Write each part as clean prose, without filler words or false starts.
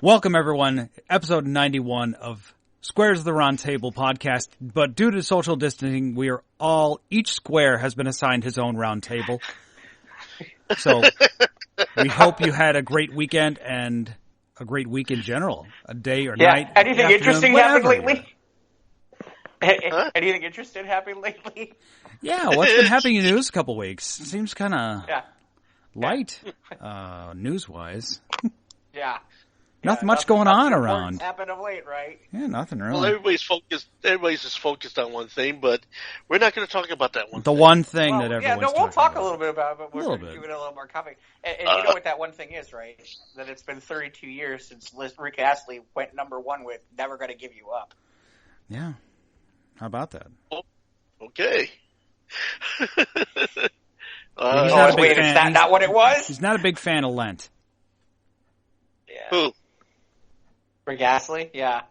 Welcome, everyone. Episode 91 of Squares of the Round Table podcast. But due to social distancing, each square has been assigned his own round table. So we hope you had a great weekend and a great week in general. A day or night. Anything interesting happened lately? Anything interesting happened lately? Yeah, what's been happening in the news a couple weeks? Seems kind of light, news-wise. Yeah. Nothing much going on around. Happened of late, right? Yeah, nothing really. Well, everybody's just focused on one thing, but we're not going to talk about that one. The one thing that everyone's talking about. We'll talk a little bit about it, but we're going to give it a little more coffee. And you know what that one thing is, right? That it's been 32 years since Rick Astley went number one with "Never Gonna Give You Up." Yeah. How about that? Oh, okay. He's not a big fan. Is that not what it was? He's not a big fan of Lent. Yeah. Who? Rick Astley? Yeah.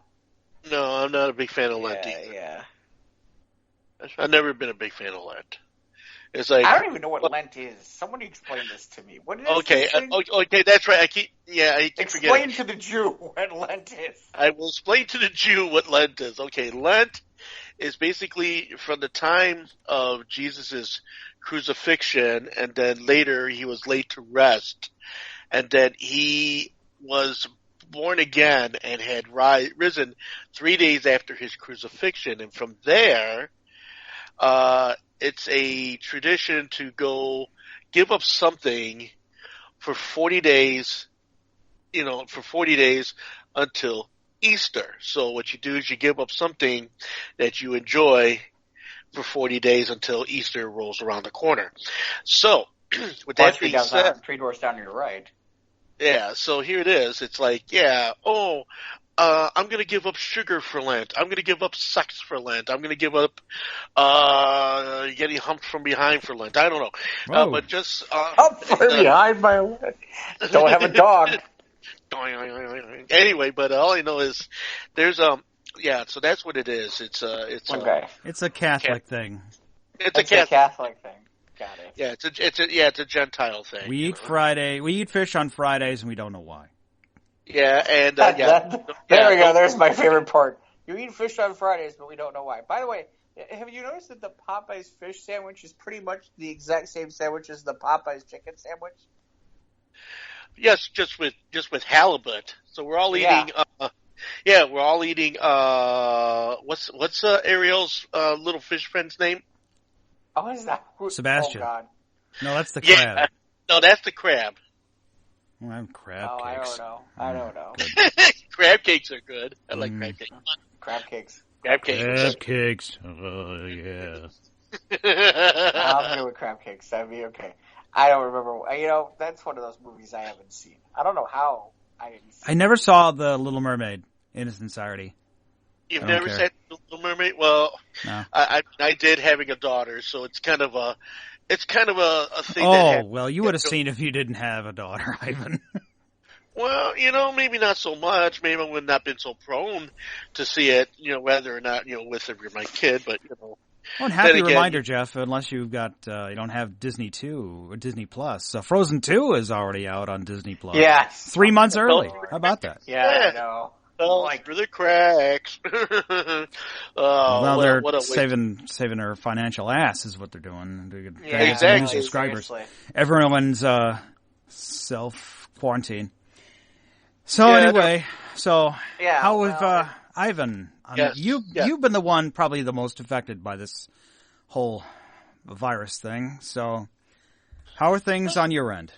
No, I'm not a big fan of Lent either. Yeah. I've never been a big fan of Lent. It's like I don't even know what Lent is. Somebody explain this to me. What is okay, this that's right. I keep forgetting. Explain to the Jew what Lent is. I will explain to the Jew what Lent is. Okay, Lent is basically from the time of Jesus' crucifixion, and then later he was laid to rest, and then he was born again and had risen 3 days after his crucifixion. And from there, it's a tradition to go give up something for 40 days, until Easter. So what you do is you give up something that you enjoy for 40 days until Easter rolls around the corner. So, with that being said, 3 doors down to your right. Yeah, so here it is. It's like, I'm going to give up sugar for Lent. I'm going to give up sex for Lent. I'm going to give up getting humped from behind for Lent. I don't know. But just humped from behind by Lent. Don't have a dog. Anyway, but all I know is there's so that's what it is. It's a Catholic thing. It's a Catholic thing. Got it. Yeah, it's a Gentile thing. We eat fish on Fridays, and we don't know why. Yeah, and there we go. There's my favorite part. You eat fish on Fridays, but we don't know why. By the way, have you noticed that the Popeyes fish sandwich is pretty much the exact same sandwich as the Popeyes chicken sandwich? Yes, just with halibut. So we're all eating. We're all eating. What's Ariel's little fish friend's name? Oh, is that Sebastian? Oh, God. No, that's the crab. Yeah. No, that's the crab. Well, I'm crab cakes. I don't know. Crab cakes are good. I like crab cakes. Crab cakes. Crab cakes. Crab cakes. Oh, yeah. I'm good with crab cakes. That'd be okay. I don't remember. That's one of those movies I haven't seen. I don't know how I didn't see it. I never saw The Little Mermaid in its entirety. You've never seen The Little Mermaid? Well, no. I did, having a daughter, so it's kind of a thing. Oh, well, you would have seen if you didn't have a daughter, Ivan. Well, maybe not so much. Maybe I would not have been so prone to see it, whether or not, with my kid, but, Well, and happy reminder, Jeff, unless you've got, you don't have Disney 2 or Disney Plus. Frozen 2 is already out on Disney Plus. Yeah. 3 months early. How about that? Yeah, I know. Oh, for the cracks. Now they're saving their financial ass is what they're doing. Exactly. Subscribers. Seriously. Everyone's self-quarantine. So anyway, how have Ivan? Yes, you've been the one probably the most affected by this whole virus thing. So, how are things on your end?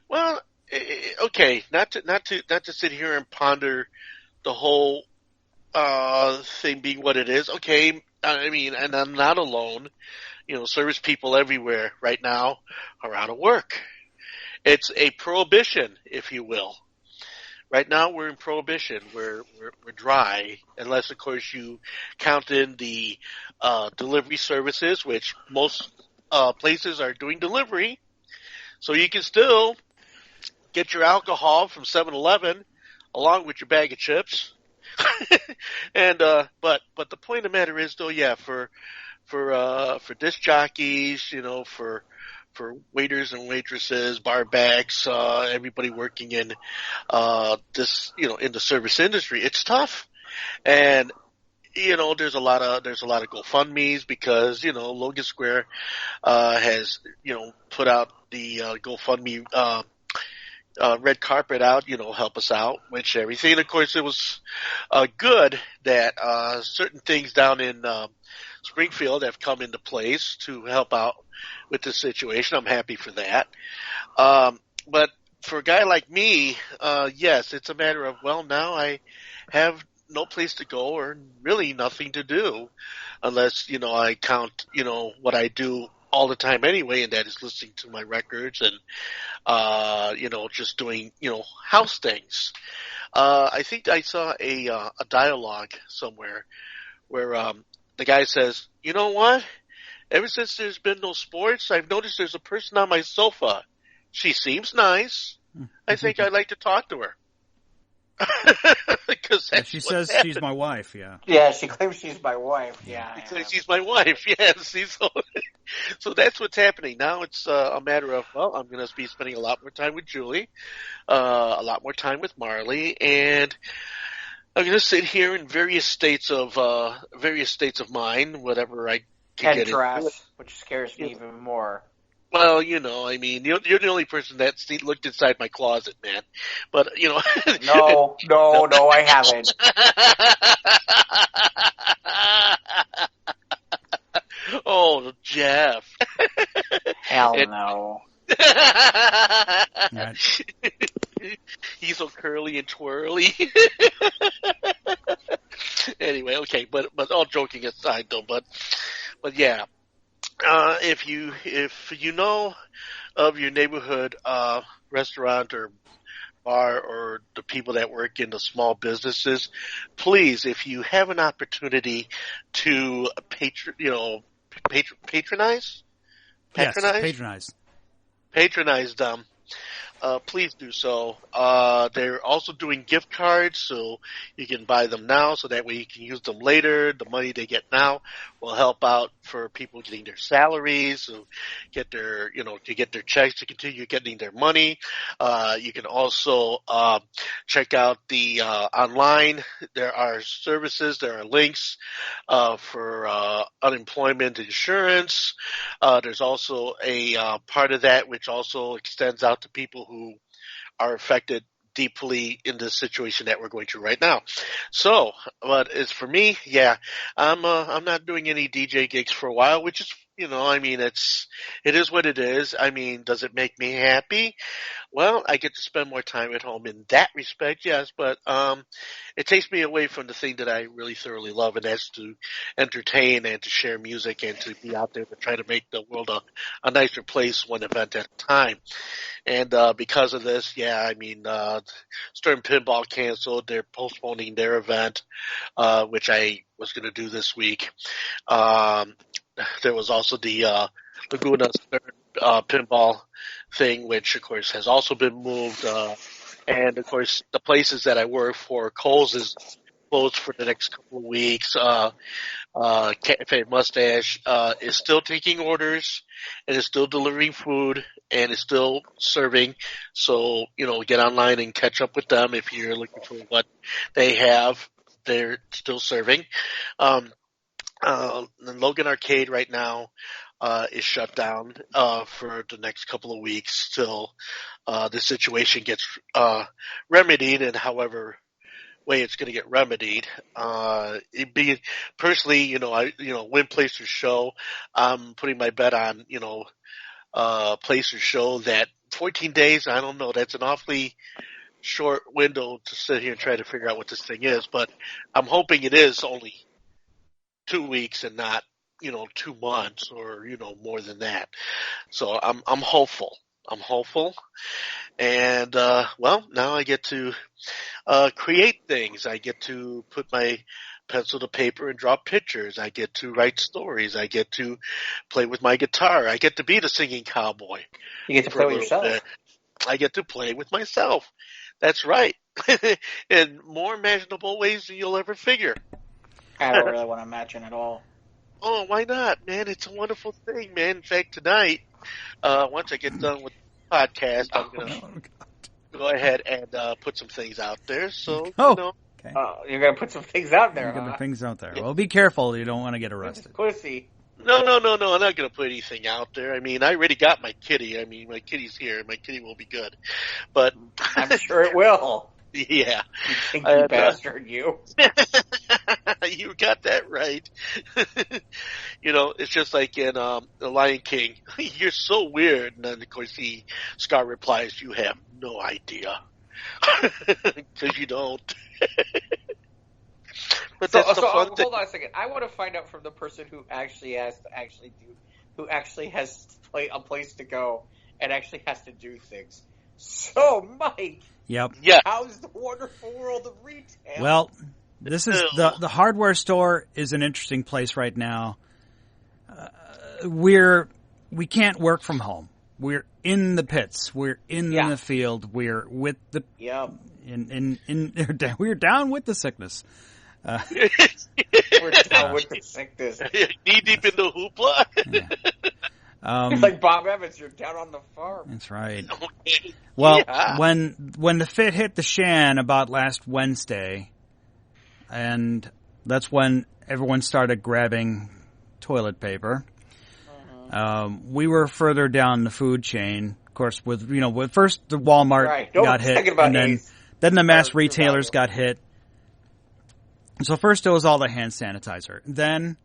Well, okay, not to sit here and ponder the whole thing being what it is. Okay, I mean, and I'm not alone. Service people everywhere right now are out of work. It's a prohibition, if you will. Right now we're in prohibition. We're dry, unless of course you count in the delivery services, which most places are doing delivery. So you can still get your alcohol from 7-Eleven along with your bag of chips. And but the point of the matter is, though, for disc jockeys, for for waiters and waitresses, bar backs, everybody working in this, in the service industry. It's tough, and there's a lot of GoFundMe's because Logan Square has put out the GoFundMe red carpet out, help us out, which everything. And of course, it was good that certain things down in Springfield have come into place to help out with the situation. I'm happy for that. But for a guy like me, yes, it's a matter of, well, now I have no place to go or really nothing to do unless, I count, what I do all the time anyway, and that is listening to my records and, just doing, house things. I think I saw a dialogue somewhere where, the guy says, you know what? Ever since there's been no sports, I've noticed there's a person on my sofa. She seems nice. I think I'd like to talk to her. Because she says she's my wife. Yeah. Yeah, she claims she's my wife. Yeah. She claims she's my wife. Yes. So that's what's happening now. It's a matter of, well, I'm going to be spending a lot more time with Julie, a lot more time with Marley, and I'm going to sit here in various states of mind, whatever I can get into. Which scares me even more. Well, you're the only person that's looked inside my closet, man. But, No, I haven't. Oh, Jeff. Hell no. He's so curly and twirly. Anyway, okay, but all joking aside, though, but yeah. If you know of your neighborhood restaurant or bar or the people that work in the small businesses, please, if you have an opportunity to patronize them, please do so. They're also doing gift cards, so you can buy them now, so that way you can use them later. The money they get now will help out for people getting their salaries, so get their, to get their checks to continue getting their money. You can also check out the online. There are services, there are links for unemployment insurance. There's also a part of that which also extends out to people who are affected deeply in the situation that we're going through right now. So, but as for me, yeah, I'm not doing any DJ gigs for a while, which is, it is what it is. Does it make me happy? Well, I get to spend more time at home in that respect, yes, but it takes me away from the thing that I really thoroughly love, and that's to entertain and to share music and to be out there to try to make the world a nicer place one event at a time. And because of this, Stern Pinball canceled. They're postponing their event, which I was going to do this week. There was also the Laguna Stern Pinball thing, which of course has also been moved. And of course, the places that I work for, Kohl's is closed for the next couple of weeks. Cafe Mustache is still taking orders and is still delivering food and is still serving. So, get online and catch up with them if you're looking for what they have. They're still serving. The Logan Arcade right now is shut down for the next couple of weeks till the situation gets remedied, and however way it's going to get remedied. Personally, win Placer's show, I'm putting my bet on, Placer's show that 14 days, I don't know, that's an awfully short window to sit here and try to figure out what this thing is, but I'm hoping it is only 2 weeks and not, 2 months or, more than that. So I'm hopeful. And, now I get to, create things. I get to put my pencil to paper and draw pictures. I get to write stories. I get to play with my guitar. I get to be the singing cowboy. You get to play with yourself. I get to play with myself. That's right. In more imaginable ways than you'll ever figure. I don't really want to imagine at all. Oh, why not, man? It's a wonderful thing, man. In fact, tonight, once I get done with the podcast, I'm gonna go ahead and put some things out there. So you know. Okay. You're gonna put some things out there. You're gonna put things out there. Well, be careful. You don't want to get arrested. Pussy. No. I'm not going to put anything out there. I mean, I already got my kitty. I mean, my kitty's here. My kitty will be good. But I'm sure it will. Yeah. You stinky bastard, you. You got that right. You know, it's just like in The Lion King. You're so weird. And then, of course, Scar replies, you have no idea. Because you don't. But that's the fun thing. Hold on a second. I want to find out from the person who actually has a place to go and actually has to do things. So, Mike. Yep. Yeah. How's the wonderful world of retail? Well, this is the hardware store is an interesting place right now. We can't work from home. We're in the pits. We're in the field. We're with the we're down with the sickness. We're down with the sickness. Knee deep in the hoopla. Yeah. Like Bob Evans, you're down on the farm. That's right. Okay. Well, when the fit hit the shan about last Wednesday, and that's when everyone started grabbing toilet paper. We were further down the food chain, of course. With first the Walmart got hit, and then the mass retailers got hit. So first it was all the hand sanitizer. Then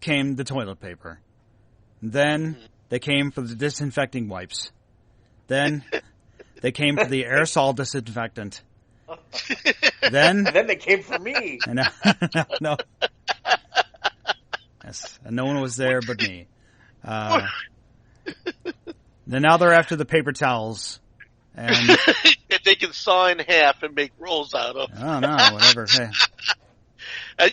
came the toilet paper. Then they came for the disinfecting wipes. Then they came for the aerosol disinfectant. Then they came for me. No. Yes, and no one was there but me. Then now they're after the paper towels. And they can saw in half and make rolls out of. I don't know, whatever. Hey.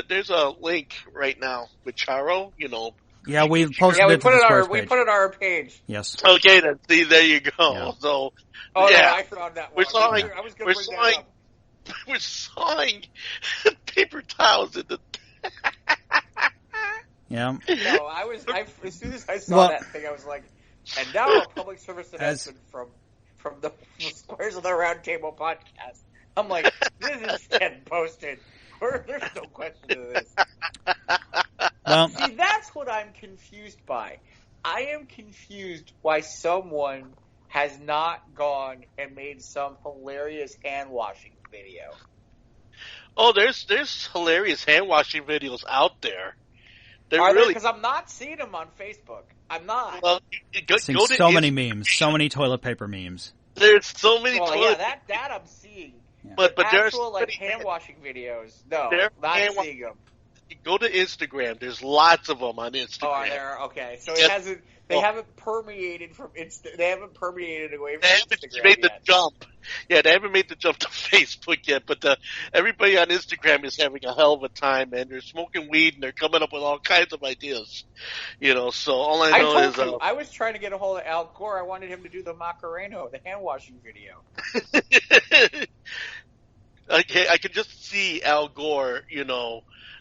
There's a link right now with Charo, Yeah, we posted we it put to it the on Squares our we page. put it on our page. Yes. Okay, then see, there you go. Yeah. So, no, yeah, I found that one. we're sawing paper towels in the. Yeah. No, as soon as I saw that thing, I was like, and now a public service announcement from the Squares of the Round Table podcast. I'm like, this is getting posted. There's no question to this. Well, see, that's what I'm confused by. I am confused why someone has not gone and made some hilarious hand washing video. Oh, there's hilarious hand washing videos out there. Because I'm not seeing them on Facebook. I'm not. Well, go to so many memes, so many toilet paper memes. There's so many. Yeah, that I'm seeing. Yeah. But actual hand washing videos. No, not seeing them. Go to Instagram. There's lots of them on Instagram. Oh, are there? Okay, so it hasn't. They haven't permeated from They haven't permeated away from Instagram made the yet. jump. Yeah, they haven't made the jump to Facebook yet. But everybody on Instagram is having a hell of a time, man. They're smoking weed and they're coming up with all kinds of ideas. So all I know is I was trying to get a hold of Al Gore. I wanted him to do the Macarena, the hand washing video. Okay, I can just see Al Gore,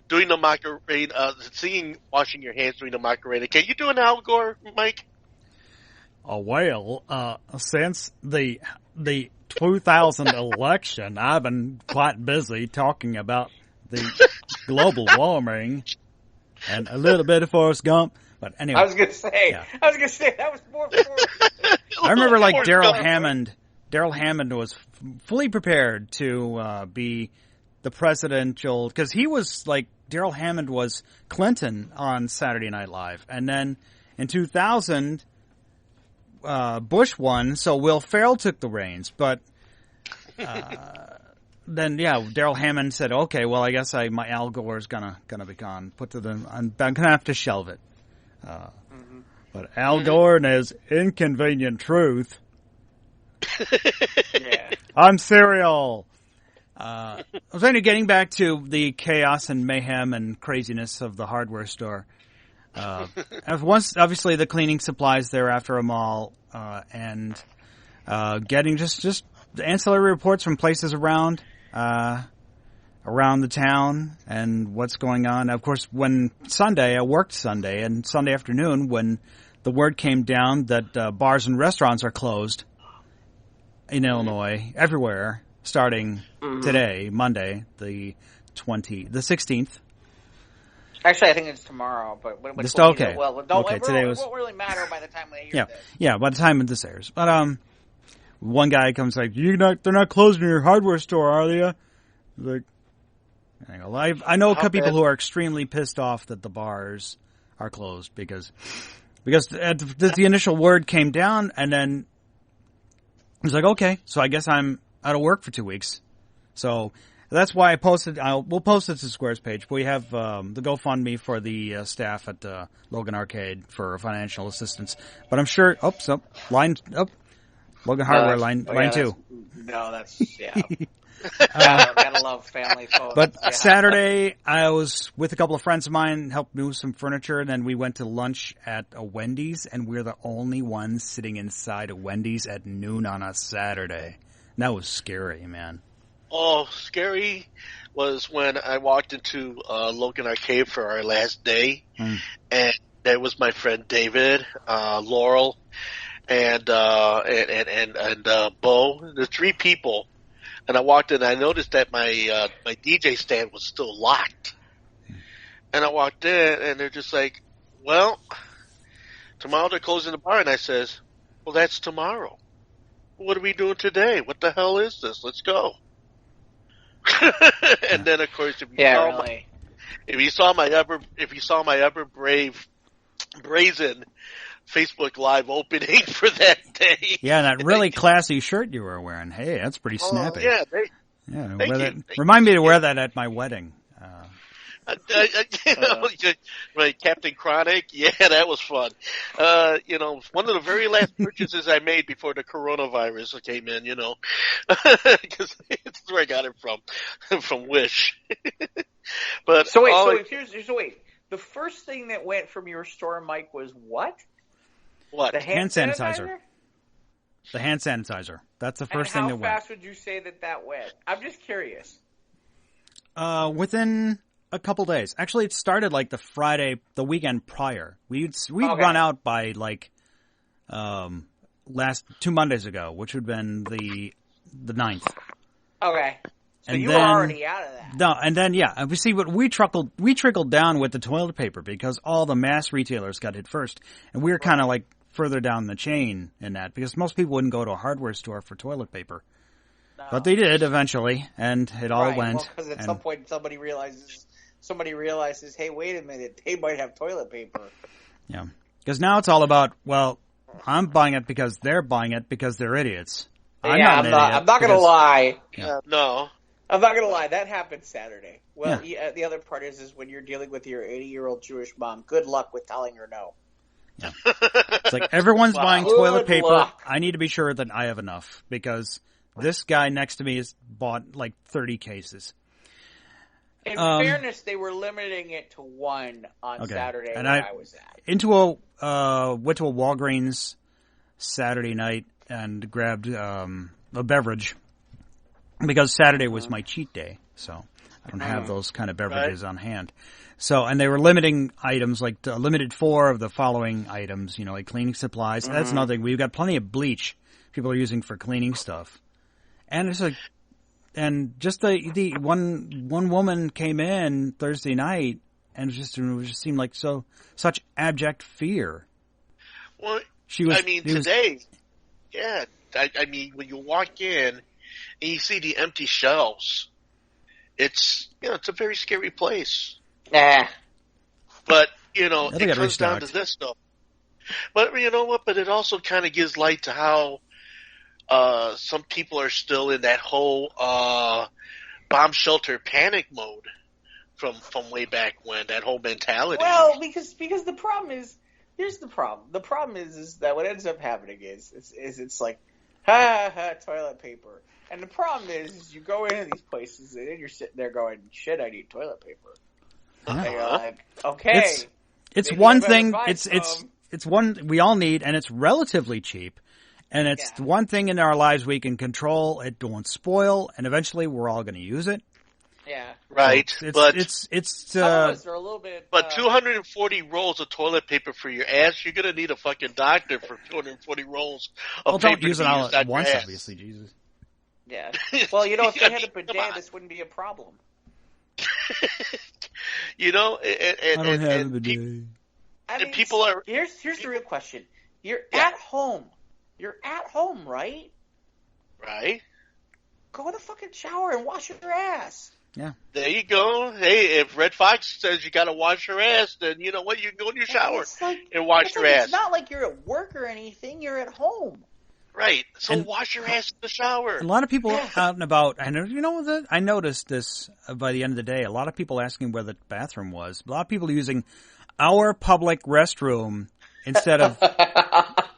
doing the Macarena, washing your hands doing the Macarena. Can you do an Al Gore, Mike? Since the 2000 election, I've been quite busy talking about the global warming and a little bit of Forrest Gump. But anyway, I was gonna say that was more. I remember Daryl Hammond. Daryl Hammond was fully prepared to be the presidential, because he was Daryl Hammond was Clinton on Saturday Night Live, and then in 2000, Bush won, so Will Ferrell took the reins. But then Daryl Hammond said, "Okay, well, I guess my Al Gore is gonna be gone. I'm gonna have to shelve it." But Al Gore and his inconvenient truth. Yeah. I'm cereal. I was getting back to the chaos and mayhem and craziness of the hardware store. Once, obviously, the cleaning supplies there after a mall, and getting just ancillary reports from places around. around the town and what's going on. Of course, I worked Sunday, and Sunday afternoon when the word came down that bars and restaurants are closed in Illinois, everywhere, starting today, Monday, the 16th. Actually, I think it's tomorrow, but it's okay. Today it won't really matter by the time they hear this. Yeah, by the time this airs. But one guy comes like, they're not closing your hardware store, are they? Like, I know a couple people who are extremely pissed off that the bars are closed because the initial word came down, and then I was like, okay, so I guess I'm out of work for 2 weeks. So that's why I posted. We'll post it to Square's page. We have the GoFundMe for the staff at Logan Arcade for financial assistance. But I'm sure. Logan Hardware line 2. No, that's gotta love family photos. But Saturday, I was with a couple of friends of mine, helped move some furniture, and then we went to lunch at a Wendy's, and we're the only ones sitting inside a Wendy's at noon on a Saturday. And that was scary, man. Oh, scary was when I walked into Logan Arcade for our last day, and there was my friend David, Laurel, and Bo, the 3 people. And I walked in, and I noticed that my DJ stand was still locked. And I walked in, and they're just like, well, tomorrow they're closing the bar. And I says, well, that's tomorrow. What are we doing today? What the hell is this? Let's go. And then, of course, if you saw my ever brazen Facebook Live opening for that day. Yeah, that really classy shirt you were wearing. Hey, that's pretty snappy. Yeah, remind me to wear that at my wedding. Right, Captain Chronic. Yeah, that was fun. One of the very last purchases I made before the coronavirus came in. Because that's where I got it from Wish. But so wait. The first thing that went from your store, Mike, was what? What? The hand sanitizer? The hand sanitizer. That's the first thing that went. How fast would you say that went? I'm just curious. Within a couple days. Actually, it started like the weekend prior. We'd run out by 2 Mondays ago, which would have been the 9th. Okay. So you were already out of that. No, and then we see what we trickled down with the toilet paper because all the mass retailers got hit first, and we were kind of like further down the chain in that because most people wouldn't go to a hardware store for toilet paper, but they did eventually, and it all went. Because at some point somebody realizes, hey, wait a minute, they might have toilet paper. Yeah, because now it's all about I'm buying it because they're buying it because they're idiots. I'm not gonna lie. Yeah. No. I'm not going to lie, that happened Saturday. Well, the other part is when you're dealing with your 80-year-old Jewish mom, good luck with telling her no. Yeah. It's like everyone's buying toilet paper. Luck. I need to be sure that I have enough because this guy next to me has bought like 30 cases. In fairness, they were limiting it to 1 on Saturday and I was at. Went to a Walgreens Saturday night and grabbed a beverage. Because Saturday was my cheat day, so I don't have those kind of beverages on hand. So, and they were limiting items, like limited 4 of the following items, like cleaning supplies. That's another thing. We've got plenty of bleach people are using for cleaning stuff. And it's like, and just the one woman came in Thursday night and it just seemed like such abject fear. Well, today, when you walk in, and you see the empty shelves, it's a very scary place. Nah. But, it comes down to this stuff. But you know what? But it also kind of gives light to how some people are still in that whole bomb shelter panic mode from way back when, that whole mentality. Well, because the problem is, here's the problem. The problem is that what ends up happening is it's like, toilet paper. And the problem is you go into these places and then you're sitting there going, shit, I need toilet paper. And you're like, okay. It's one thing, it's one we all need, and it's relatively cheap. And it's one thing in our lives we can control. It won't spoil, and eventually we're all going to use it. Yeah. Right. So but it's some of us are a little bit. But 240 rolls of toilet paper for your ass, you're gonna need a fucking doctor for 240 rolls of paper. Don't use it all at once, obviously, Jesus. Yeah. Well, if they had a bidet, this wouldn't be a problem. I don't have a bidet. People are. Here's the real question. You're at home. You're at home, right? Right. Go in the fucking shower and wash your ass. Yeah. There you go. Hey, if Red Fox says you got to wash your ass, then you know what? You can go in your shower and wash your ass. It's not like you're at work or anything. You're at home. Right. So wash your ass in the shower. A lot of people out and about. I noticed this by the end of the day. A lot of people asking where the bathroom was. A lot of people using our public restroom instead of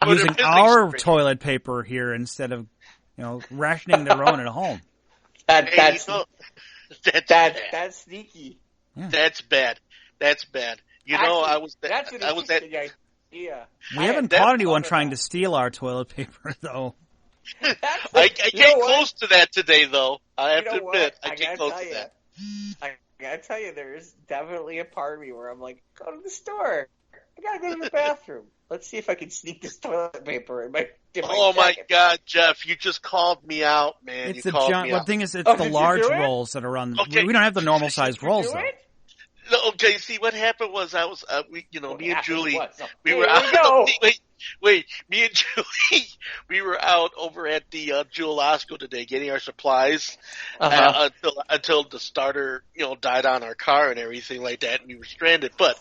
using our toilet paper here instead of rationing their own at home. That's sneaky. Yeah. That's bad. I was at. Yeah. We haven't caught anyone trying to steal our toilet paper, though. I came close to that today, though. I have to admit, I came close to that. I gotta tell you, there is definitely a part of me where I'm like, go to the store. I gotta go to the bathroom. Let's see if I can sneak this toilet paper in my my God, Jeff, you just called me out, man. It's the thing is, it's the large rolls that are on. Okay. We don't have the normal sized rolls, though. Okay, see, what happened was me and Julie, we were out. Wait, me and Julie, we were out over at the Jewel Osco today getting our supplies until the starter, died on our car and everything like that, and we were stranded. But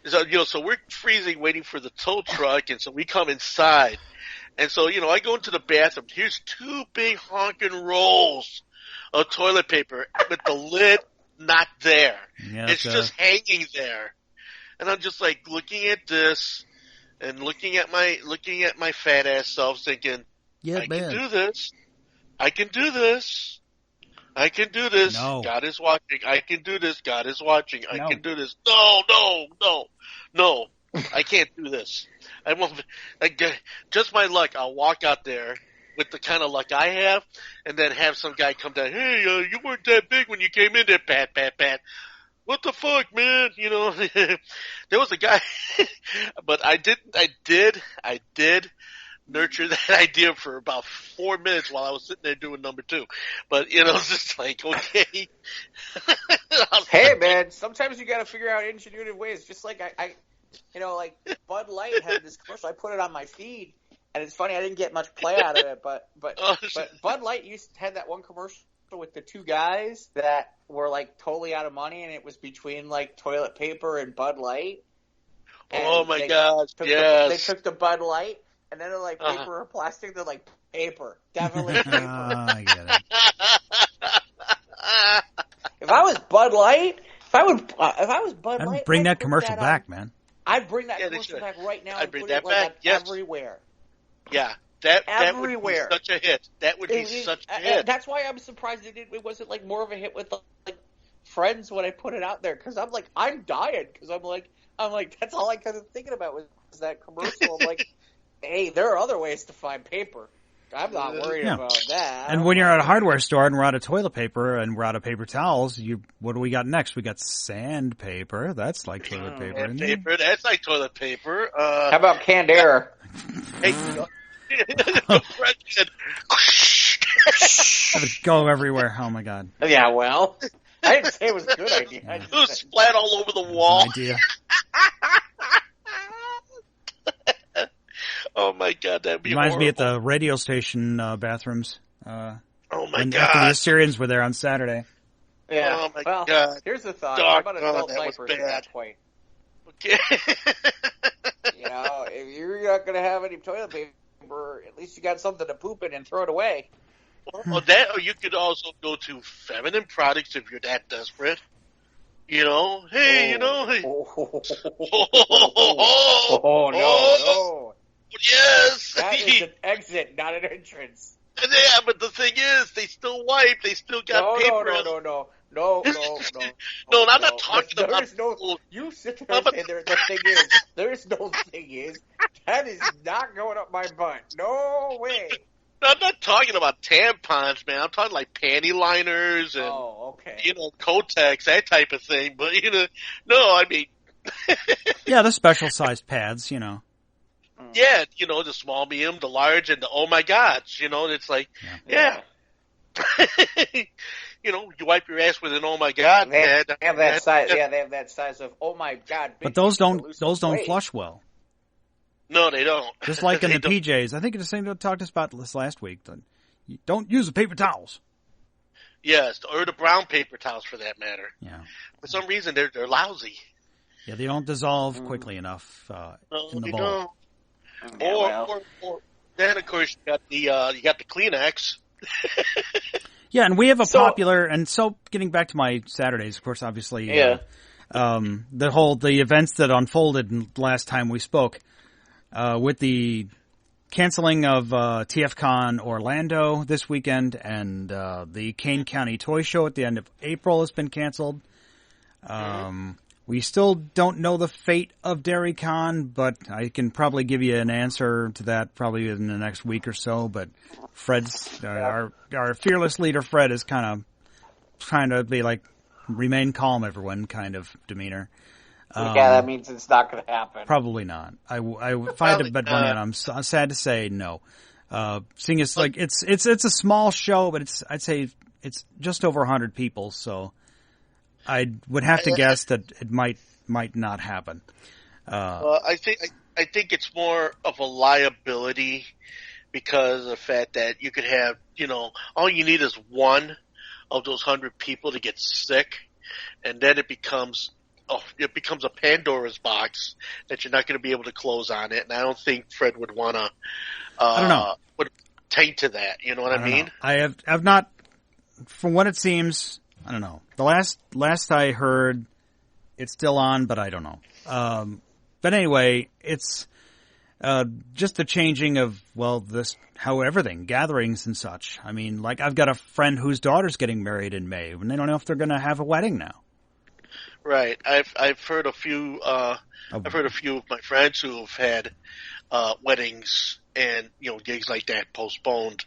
so we're freezing, waiting for the tow truck, and so we come inside, and so I go into the bathroom. Here's 2 big honking rolls of toilet paper with the lid not there. Yeah, it's just hanging there. And I'm just like looking at this and looking at my fat ass self thinking, I can do this. I can do this. I can do this. No. God is watching. I can do this. God is watching. I can do this. No. I can't do this. I won't. Just my luck. I'll walk out there with the kind of luck I have, and then have some guy come down. Hey, you weren't that big when you came in there. Pat. What the fuck, man? There was a guy, but I did nurture that idea for about 4 minutes while I was sitting there doing number 2. But it's just like, okay. Hey, man, sometimes you got to figure out ingenuitive ways. Just like like Bud Light had this commercial. I put it on my feed. And it's funny, I didn't get much play out of it, but Bud Light had that one commercial with the 2 guys that were like totally out of money, and it was between like toilet paper and Bud Light. And oh my gosh! Yes, they took the Bud Light, and then they're like paper or plastic. They're like paper, definitely paper. I get it. If I was Bud Light, I'd bring that commercial back, man. I'd bring that commercial back right now. I'd bring that back. Yes. Everywhere. Yeah, that would be such a hit. That would be such a hit. That's why I'm surprised it wasn't like more of a hit with like friends when I put it out there, because I'm like, I'm dying, because I'm like that's all I kind of thinking about was that commercial. I'm like, hey, there are other ways to find paper. I'm not worried about that. And when you're at a hardware store and we're out of toilet paper and we're out of paper towels, what do we got next? We got sandpaper. That's like toilet paper. Paper. That's like toilet paper. How about canned air? Hey, go everywhere. Oh my God. Yeah, well, I didn't say it was a good idea. It was splat all over the wall. Idea. Oh my God, that'd be reminds horrible. me at the radio station bathrooms. Oh my God! After the Assyrians were there on Saturday. Yeah. Oh my God! Here's the thought. How about adult that diapers at that point? Okay. If you're not going to have any toilet paper, at least you got something to poop in and throw it away. Or you could also go to feminine products if you're that desperate. Hey, Oh, no. Yes. That is an exit, not an entrance. Yeah, but the thing is, they still wipe. They still got paper. No. No, I'm not talking about. You sit there and say the thing is. There's no thing is. That is not going up my butt. No way. I'm not talking about tampons, man. I'm talking like panty liners and, Kotex, that type of thing. But, no, I mean. Yeah, the special sized pads, Yeah, the small, medium, the large, and the oh my gods, it's like, yeah. You wipe your ass with an oh my god pad. They have that size. Yeah, they have that size of oh my god. But those don't flush well. No, they don't. Just like in the PJs. I think it's the same. We talked about this last week. You don't use the paper towels. Yes, or the brown paper towels for that matter. Yeah. For some reason, they're lousy. Yeah, they don't dissolve quickly enough in the bowl. Or then of course you got the Kleenex. Yeah, and we have a popular, and so getting back to my Saturdays, of course, obviously, the events that unfolded last time we spoke, with the canceling of TFCon Orlando this weekend, and the Kane County Toy Show at the end of April has been canceled. We still don't know the fate of DairyCon, but I can probably give you an answer to that probably in the next week or so. But Fred's, our fearless leader Fred is kind of trying to be like, remain calm everyone kind of demeanor. That means it's not going to happen. Probably not. If I had to bet money on it, I'm sad to say no. Seeing as like, it's a small show, but I'd say it's just over 100 people, so I would have to guess that it might not happen. I think it's more of a liability because of the fact that you could have, all you need is one of those 100 people to get sick, and then it becomes a Pandora's box that you're not going to be able to close on it. And I don't think Fred would want to. I don't know. Would taint to that. You know what I mean? Know. I've not, from what it seems. I don't know. The last I heard, it's still on, but I don't know. But anyway, it's just the changing of how everything, gatherings and such. I mean, like I've got a friend whose daughter's getting married in May, and they don't know if they're going to have a wedding now. Right. I've heard a few. I've heard a few of my friends who have had weddings and gigs like that postponed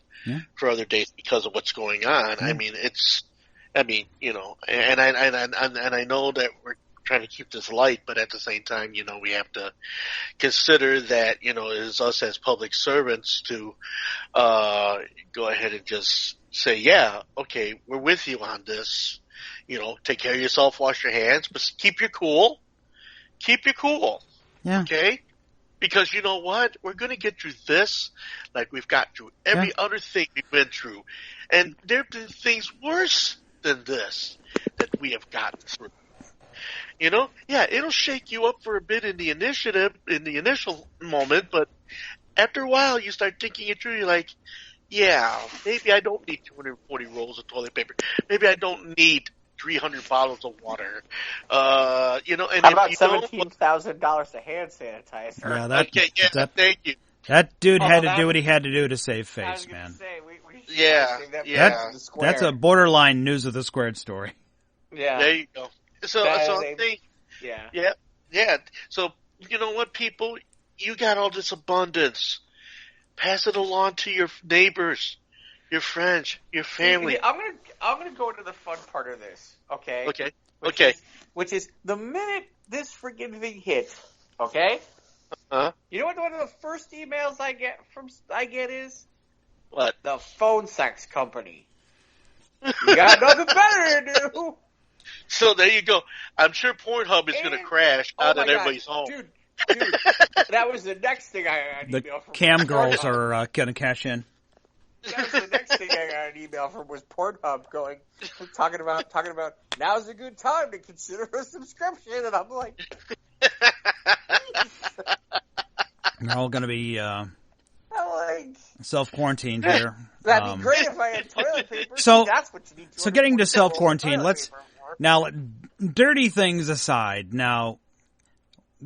for other dates because of what's going on. Yeah. And I know that we're trying to keep this light, but at the same time, we have to consider that, it is us as public servants to, go ahead and just say, yeah, okay, we're with you on this, take care of yourself, wash your hands, but keep your cool. Keep your cool. Yeah. Okay? Because you know what? We're going to get through this like we've got through every other thing we've been through. And there have been things worse than this that we have gotten through. It'll shake you up for a bit in the initial moment, but after a while you start thinking it through. You're like, yeah, maybe I don't need 240 rolls of toilet paper. Maybe I don't need 300 bottles of water. And how about $17,000 of hand sanitizer? Yeah, thank you. That dude had to do what he had to do to save face, man. That's a borderline news of the squared story. Yeah. There you go. So I think, yeah. So, you know what, people? You got all this abundance. Pass it along to your neighbors, your friends, your family. I'm gonna go into the fun part of this, okay? Okay. Which is the minute this freaking thing hit, okay? You know what one of the first emails I get is? What? The phone sex company. You got nothing better to do. So there you go. I'm sure Pornhub is going to crash out at everybody's home. Dude, that was the next thing I got an email from. The cam girls are going to cash in. That was the next thing I got an email from was Pornhub talking about now's a good time to consider a subscription, and I'm like, they're all going to be self-quarantined here. That'd be great if I had toilet paper. So that's what you need. So getting to self-quarantine, now, dirty things aside, now,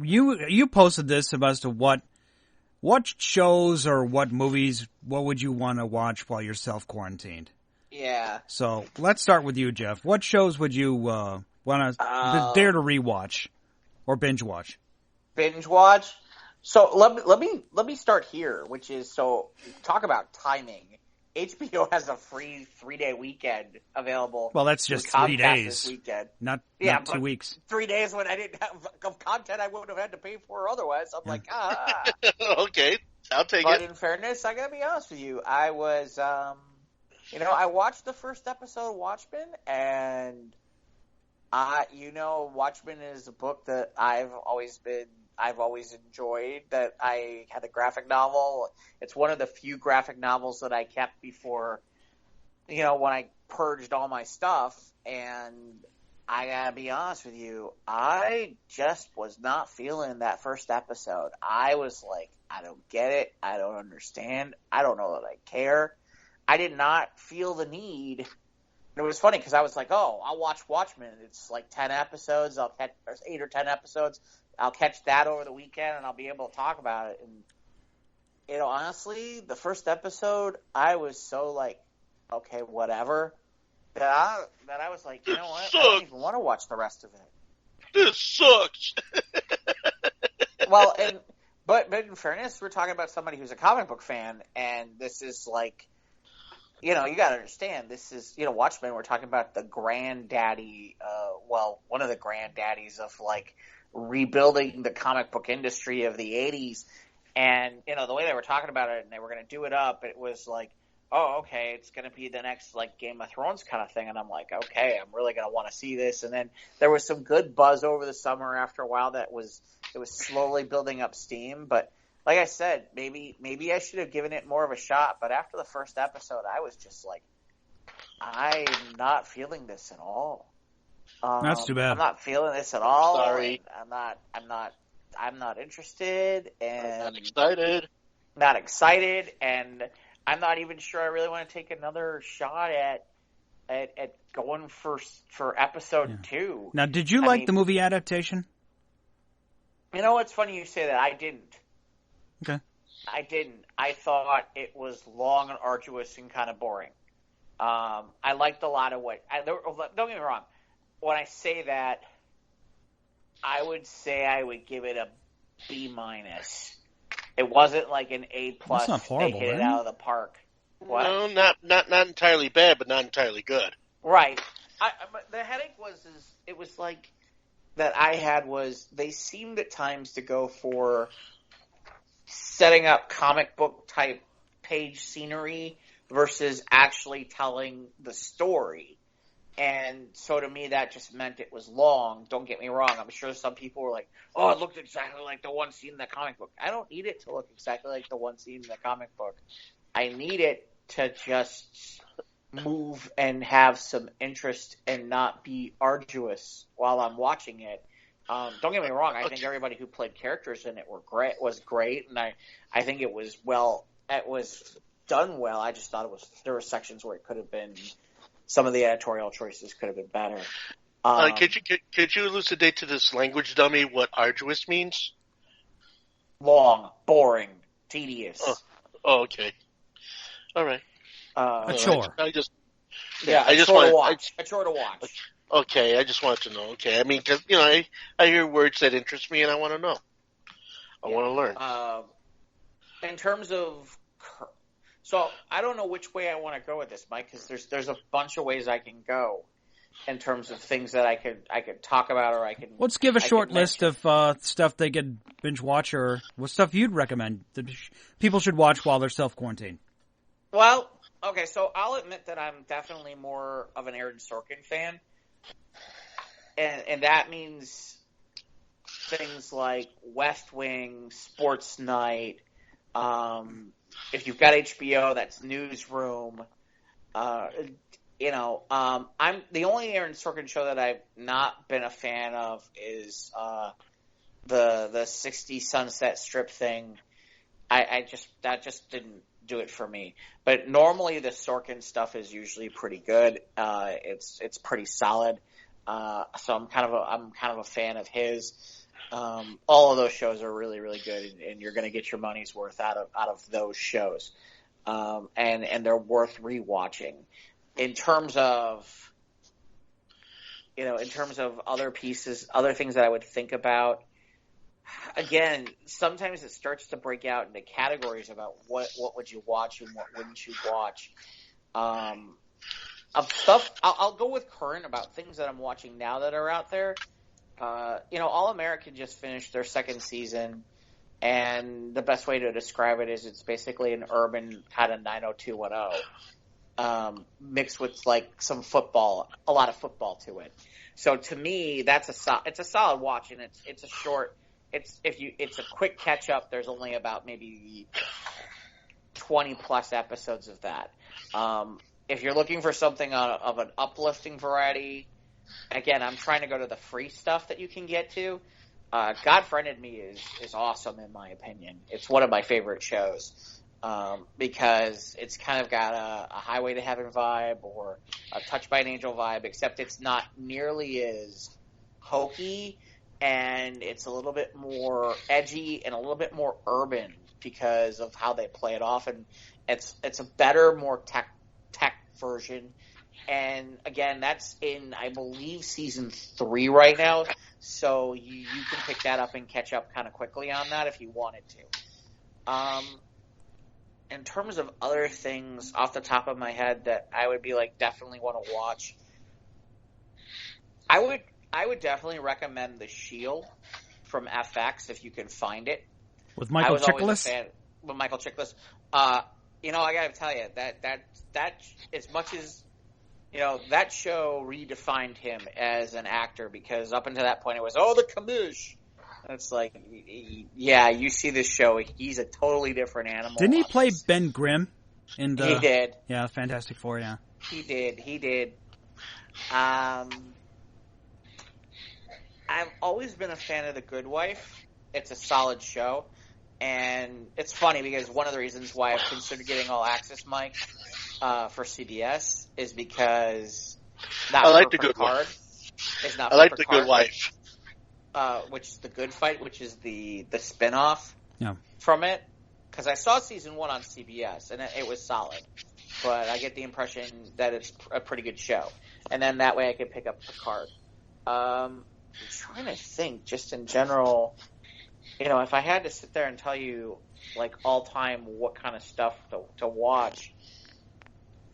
you posted this as to what shows or what movies, what would you want to watch while you're self-quarantined? Yeah. So let's start with you, Jeff. What shows would you want to dare to rewatch or binge watch? Binge watch? So let me start here, which is talk about timing. HBO has a free 3-day weekend available. Well, that's just 3 days. This weekend. Not 2 weeks. 3 days when I didn't have content I would have had to pay for otherwise. I'm like, Okay, I'll take it. But in fairness, I gotta be honest with you. I was, I watched the first episode of Watchmen, and Watchmen is a book that I've always enjoyed. That I had a graphic novel. It's one of the few graphic novels that I kept before, when I purged all my stuff. And I gotta be honest with you, I just was not feeling that first episode. I was like, I don't get it. I don't understand. I don't know that I care. I did not feel the need. And it was funny because I was like, I'll watch Watchmen. It's like 10 episodes. There's 8 or 10 episodes. I'll catch that over the weekend and I'll be able to talk about it. And, honestly, the first episode, I was so like, okay, whatever, that I was like, you know what? I don't even want to watch the rest of it. This sucks. Well, but in fairness, we're talking about somebody who's a comic book fan, and this is like, you got to understand, this is, Watchmen, we're talking about the granddaddy, one of the granddaddies of, like, rebuilding the comic book industry of the 80s. And, the way they were talking about it, and they were going to do it up, it was like, oh, okay, it's going to be the next, like, Game of Thrones kind of thing. And I'm like, okay, I'm really going to want to see this. And then there was some good buzz over the summer after a while it was slowly building up steam. But like I said, maybe I should have given it more of a shot. But after the first episode, I was just like, I'm not feeling this at all. That's too bad. I'm not feeling this at all. Sorry. I'm not interested, and I'm not excited. Not excited, and I'm not even sure I really want to take another shot at going for episode 2. Now, did you like the movie adaptation? It's funny you say that. I didn't. Okay. I didn't. I thought it was long and arduous and kind of boring. I liked a lot of don't get me wrong. When I say that, I would say I would give it a B-. It wasn't like an A+. That's not horrible, they hit it out of the park. What? No, not entirely bad, but not entirely good. Right. But the headache it was like that I had was they seemed at times to go for setting up comic book type page scenery versus actually telling the story. And so to me, that just meant it was long. Don't get me wrong. I'm sure some people were like, oh, it looked exactly like the one scene in the comic book. I don't need it to look exactly like the one scene in the comic book. I need it to just move and have some interest and not be arduous while I'm watching it. Don't get me wrong. I think everybody who played characters in it was great. And I think it was done well. I just thought there were sections where it could have been, some of the editorial choices could have been better. Could you elucidate to this language dummy what arduous means? Long, boring, tedious. Oh, okay. All right. A chore. I just to watch. A chore to watch. Okay, I just wanted to know. Okay, I mean, because I hear words that interest me, and I want to know. I want to learn. In terms of, so I don't know which way I want to go with this, Mike, because there's a bunch of ways I can go in terms of things that I could talk about, or I can. Let's give a short list of stuff they could binge watch, or what stuff you'd recommend that people should watch while they're self-quarantined. Well, okay, so I'll admit that I'm definitely more of an Aaron Sorkin fan. And that means things like West Wing, Sports Night. If you've got HBO, that's Newsroom. I'm the only Aaron Sorkin show that I've not been a fan of is the 60 Sunset Strip thing. That just didn't do it for me. But normally the Sorkin stuff is usually pretty good. It's pretty solid. So I'm kind of a fan of his. All of those shows are really, really good, and you're going to get your money's worth out of those shows. And they're worth rewatching. In terms of other pieces, other things that I would think about, again, sometimes it starts to break out into categories about what would you watch and what wouldn't you watch. Of stuff, I'll go with current about things that I'm watching now that are out there. All American just finished their second season, and the best way to describe it is it's basically an urban kind of 90210, mixed with like some football, a lot of football to it. So to me, it's a solid watch, and it's a short. It's a quick catch up. There's only about maybe 20 plus episodes of that. If you're looking for something of an uplifting variety, again, I'm trying to go to the free stuff that you can get to. God Friended Me is awesome in my opinion. It's one of my favorite shows because it's kind of got a Highway to Heaven vibe or a Touched by an Angel vibe, except it's not nearly as hokey, and it's a little bit more edgy and a little bit more urban because of how they play it off, and it's a better, more tech version. And again, that's in, I believe, season 3 right now, so you can pick that up and catch up kind of quickly on that if you wanted to. In terms of other things off the top of my head that I would be like definitely want to watch, I would definitely recommend The Shield from FX if you can find it. With Michael Chiklis? With Michael Chiklis. I gotta tell you, that as much as, that show redefined him as an actor, because up until that point it was, the Camus. And it's like, yeah, you see this show, he's a totally different animal. Didn't he play Ben Grimm in the... He did. Yeah, Fantastic Four, yeah. He did. I've always been a fan of The Good Wife. It's a solid show. And it's funny because one of the reasons why I've considered getting All Access, Mike, for CBS is because I like The Good Wife. I like The Good Wife. Which is The Good Fight, which is the spinoff from it. Because I saw season 1 on CBS, and it was solid. But I get the impression that it's a pretty good show. And then that way I could pick up Picard. I'm trying to think, just in general, if I had to sit there and tell you, like, all time what kind of stuff to watch,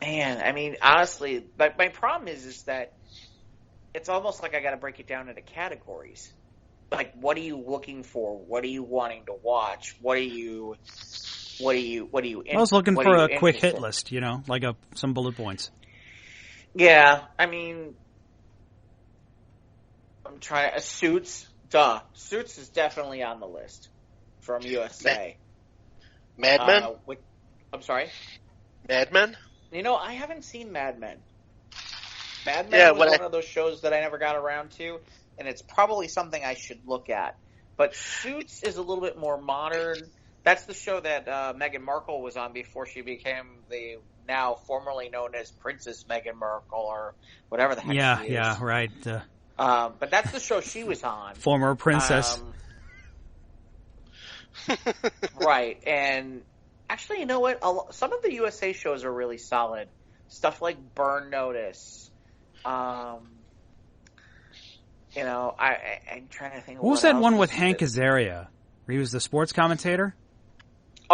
man, I mean, honestly, my problem is that it's almost like I got to break it down into categories. Like, what are you looking for? What are you wanting to watch? What are you I was looking for a quick hit list, like some bullet points. Yeah, I mean, I'm trying Suits. Suits is definitely on the list from USA. Mad Men? I'm sorry? Mad Men? I haven't seen Mad Men. Mad Men was one of those shows that I never got around to, and it's probably something I should look at. But Suits is a little bit more modern. That's the show that Meghan Markle was on before she became the now formerly known as Princess Meghan Markle or whatever the heck she is. Yeah, right. But that's the show she was on. Former princess. Right. And actually, you know what? Some of the USA shows are really solid. Stuff like Burn Notice. I'm trying to think. What was that one with Hank Azaria? Where he was the sports commentator?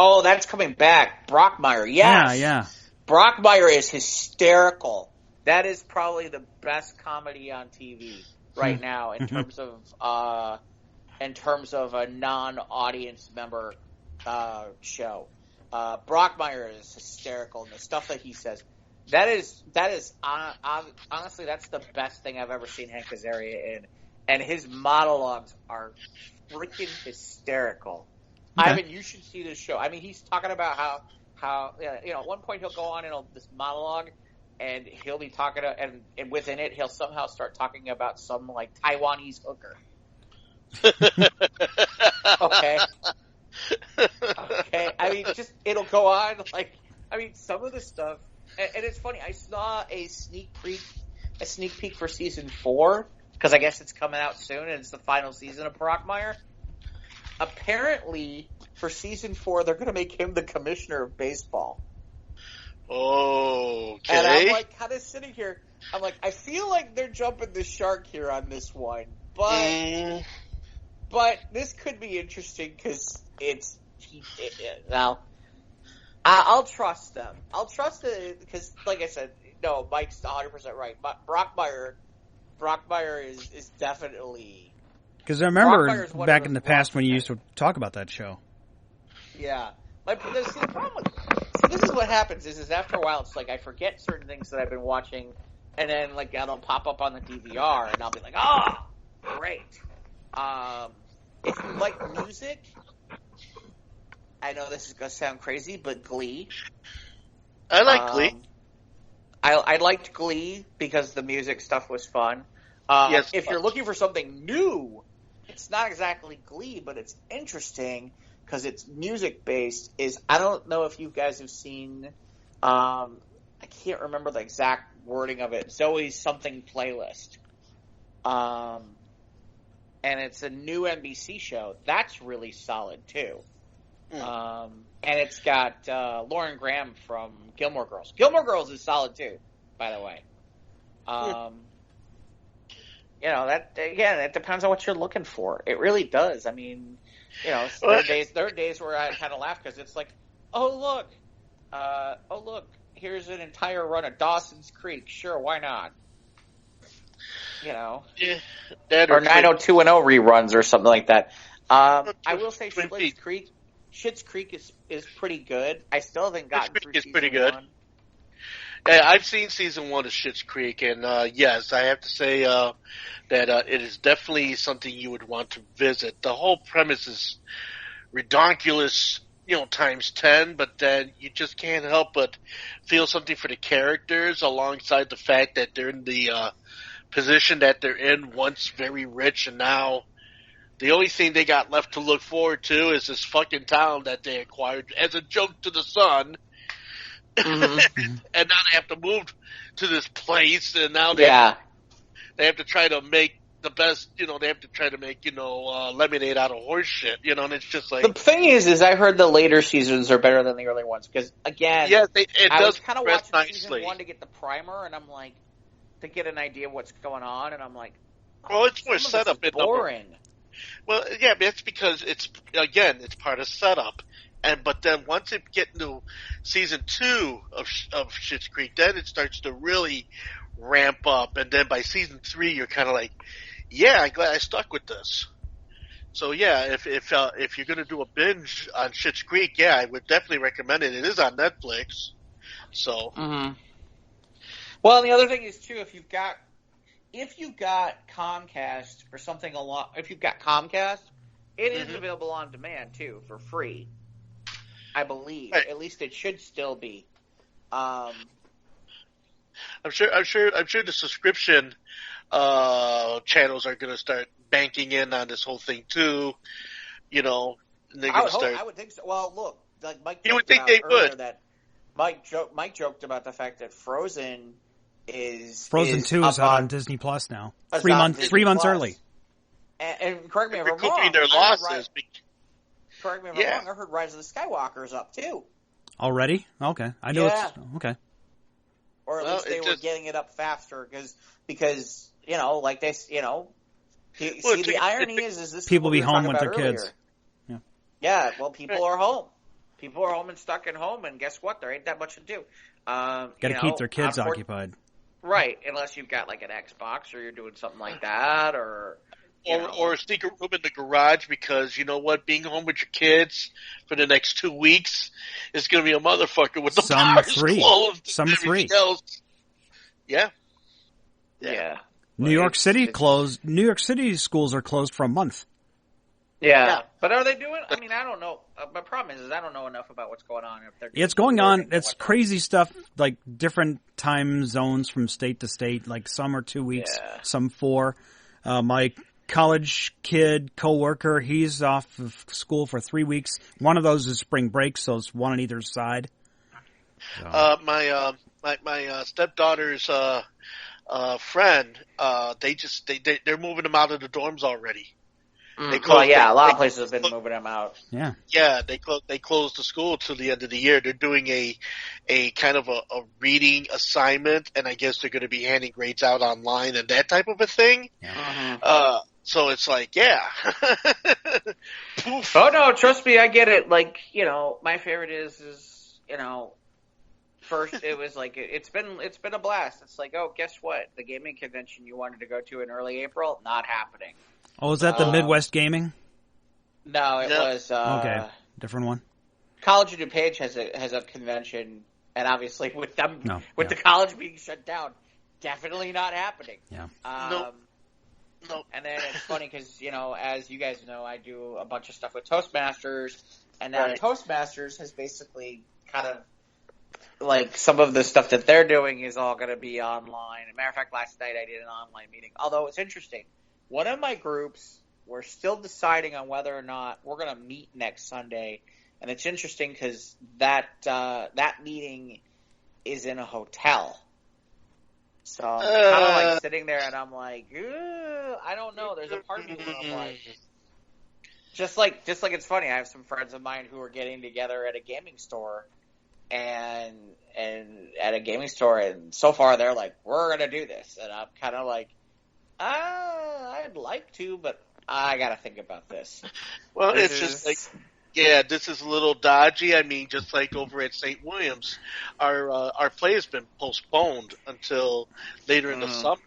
Oh, that's coming back. Brockmire, yes. Yeah. Brockmire is hysterical. That is probably the best comedy on TV right now in terms of a non-audience member show. Brockmire is hysterical, and the stuff that he says. That is honestly, that's the best thing I've ever seen Hank Azaria in, and his monologues are freaking hysterical. Okay. Ivan, you should see this show. I mean, he's talking about how at one point he'll go on in this monologue, and he'll be talking and within it he'll somehow start talking about some like Taiwanese hooker. Okay. I mean, it'll go on some of the stuff. And it's funny. I saw a sneak peek for season 4 because I guess it's coming out soon and it's the final season of Brockmire. Apparently, for season 4, they're going to make him the commissioner of baseball. Okay. And I'm like, kind of sitting here. I'm like, I feel like they're jumping the shark here on this one, but But this could be interesting because now I'll trust them. I'll trust it because, like I said, no, Mike's 100% right. But Brock Meyer is definitely. Because I remember back in the past when you used to talk about that show. Yeah. See, the problem with, this is what happens is after a while, it's like I forget certain things that I've been watching, and then like it'll pop up on the DVR, and I'll be like, oh, great. If you like music, I know this is going to sound crazy, but Glee. I like Glee. I liked Glee because the music stuff was fun. Yes, if you're looking for something new, it's not exactly Glee, but it's interesting because it's music based. I don't know if you guys have seen. I can't remember the exact wording of it. Zoe's something playlist. And it's a new NBC show. That's really solid too. And it's got Lauren Graham from Gilmore Girls. Gilmore Girls is solid too, by the way. You know, that again, it depends on what you're looking for. It really does. I mean, you know, there are days where I kind of laugh because it's like, oh look, here's an entire run of Dawson's Creek. Sure, why not? You know, or 90210 reruns or something like that. I will say Schitt's Creek is pretty good. I still haven't gotten through season pretty good. 1. Yeah, I've seen season 1 of Schitt's Creek, and yes, I have to say that it is definitely something you would want to visit. The whole premise is redonkulous, times 10, but then you just can't help but feel something for the characters alongside the fact that they're in the position that they're in, once very rich, and now the only thing they got left to look forward to is this fucking town that they acquired as a joke to the son. Mm-hmm. And now they have to move to this place, and now they have to try to make the best, they have to try to make, lemonade out of horse shit, and it's just like... The thing is I heard the later seasons are better than the early ones, because, again, I was kind of watching season 1 to get the primer, and I'm like, to get an idea of what's going on, and I'm like, well, it's more setup. It's boring. Well, yeah, that's because it's part of setup. But then once it get into season 2 of Schitt's Creek, then it starts to really ramp up. And then by season 3, you're kind of like, yeah, I'm glad I stuck with this. So yeah, if you're gonna do a binge on Schitt's Creek, yeah, I would definitely recommend it. It is on Netflix, so. Mm-hmm. Well, and the other thing is too, if you've got Comcast or something if you've got Comcast, it is available on demand too for free. I believe. Right. At least it should still be. I'm sure the subscription channels are going to start banking in on this whole thing too. They're going to start. I would think so. Well, look, like Mike. You would think they would. That Mike joked about the fact that Frozen 2 is out on Disney Plus now. 3 months early. And correct me if I'm wrong. Their losses. Correct me if I'm wrong. I heard Rise of the Skywalker's up too. Already? Okay, I know it's okay. Or at least they were getting it up faster because like they the irony is this people be home with their earlier. Kids. Yeah. Well, people are home. People are home and stuck at home, and guess what? There ain't that much to do. Got to keep their kids occupied. Right, unless you've got like an Xbox or you're doing something like that, or a secret room in the garage, because you know what, being home with your kids for the next 2 weeks is going to be a motherfucker with the bars closed. Some 3. Yeah. New York City closed. New York City schools are closed for a month. Yeah. But are they doing? I mean, I don't know. My problem is I don't know enough about what's going on. It's going on. It's crazy stuff, like different time zones from state to state. Like some are 2 weeks, some 4. My college kid coworker, he's off of school for 3 weeks. One of those is spring break, so it's one on either side. So. My stepdaughter's friend, they're moving them out of the dorms already. A lot of places have been moving them out. Yeah. Yeah, they closed the school till the end of the year. They're doing a kind of a reading assignment, and I guess they're going to be handing grades out online and that type of a thing. Yeah. So it's like, yeah. Poof. Oh no, trust me, I get it. Like, my favorite is first it was like it's been a blast. It's like, oh, guess what? The gaming convention you wanted to go to in early April, not happening. Oh, is that the Midwest Gaming? No, it was okay, different one. College of DuPage has a convention, and obviously with the college being shut down, definitely not happening. Yeah. Nope. And then it's funny because, as you guys know, I do a bunch of stuff with Toastmasters, and now Toastmasters has basically kind of, like, some of the stuff that they're doing is all going to be online. As a matter of fact, last night I did an online meeting. Although it's interesting. One of my groups, we're still deciding on whether or not we're going to meet next Sunday. And it's interesting because that meeting is in a hotel. So I'm kind of like sitting there and I'm like, I don't know. There's a part of me where I'm like, just like it's funny. I have some friends of mine who are getting together at a gaming store, and so far they're like, we're gonna do this, and I'm kind of like, I'd like to, but I gotta think about this. Well, it's just like. Yeah, this is a little dodgy. I mean, just like over at St. Williams, our play has been postponed until later in the summer.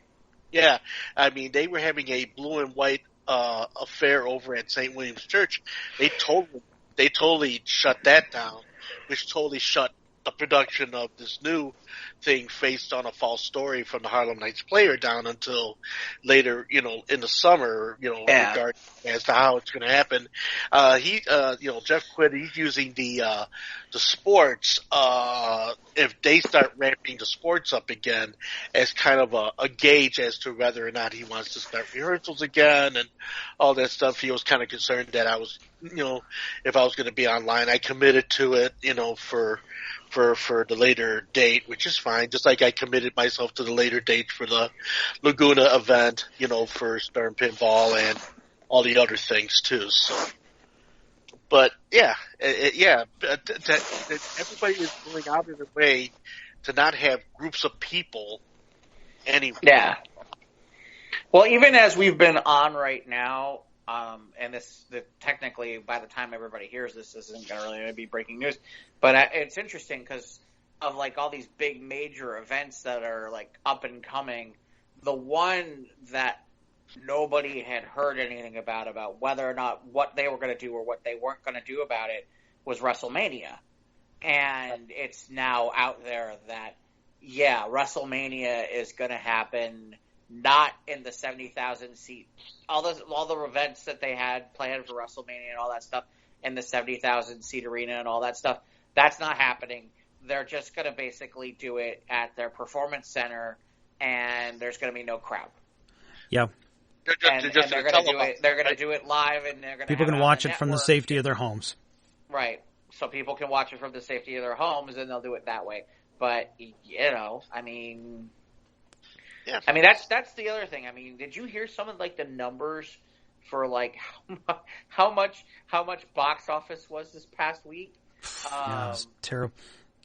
Yeah, I mean, they were having a blue and white affair over at St. Williams Church. They totally shut that down, which totally shut the production of this new thing based on a false story from the Harlem Nights player down until later, in the summer, regarding as to how it's going to happen. Jeff Quidd, he's using the sports, if they start ramping the sports up again as kind of a gauge as to whether or not he wants to start rehearsals again and all that stuff. He was kind of concerned that I was, if I was going to be online, I committed to it, for the later date, which is fine. Just like I committed myself to the later date for the Laguna event, for Stern Pinball and all the other things too. So, but everybody is going out of their way to not have groups of people anywhere. Yeah. Well, even as we've been on right now, and technically by the time everybody hears this isn't going to really be breaking news, but it's interesting because of like all these big major events that are like up and coming. The one that nobody had heard anything about whether or not what they were going to do or what they weren't going to do about it was WrestleMania. And it's now out there that, WrestleMania is going to happen not in the 70,000 seat, all the events that they had planned for WrestleMania and all that stuff in the 70,000 seat arena and all that stuff. That's not happening. They're just going to basically do it at their performance center, and there's going to be no crowd. Yeah. They're going to do it. They're going to do it live, and they're going to. People can watch it from the safety of their homes. Right. So people can watch it from the safety of their homes, and they'll do it that way. But I mean. Yeah. I mean, that's the other thing. I mean, did you hear some of like the numbers for like how much box office was this past week? Yeah, it's terrible.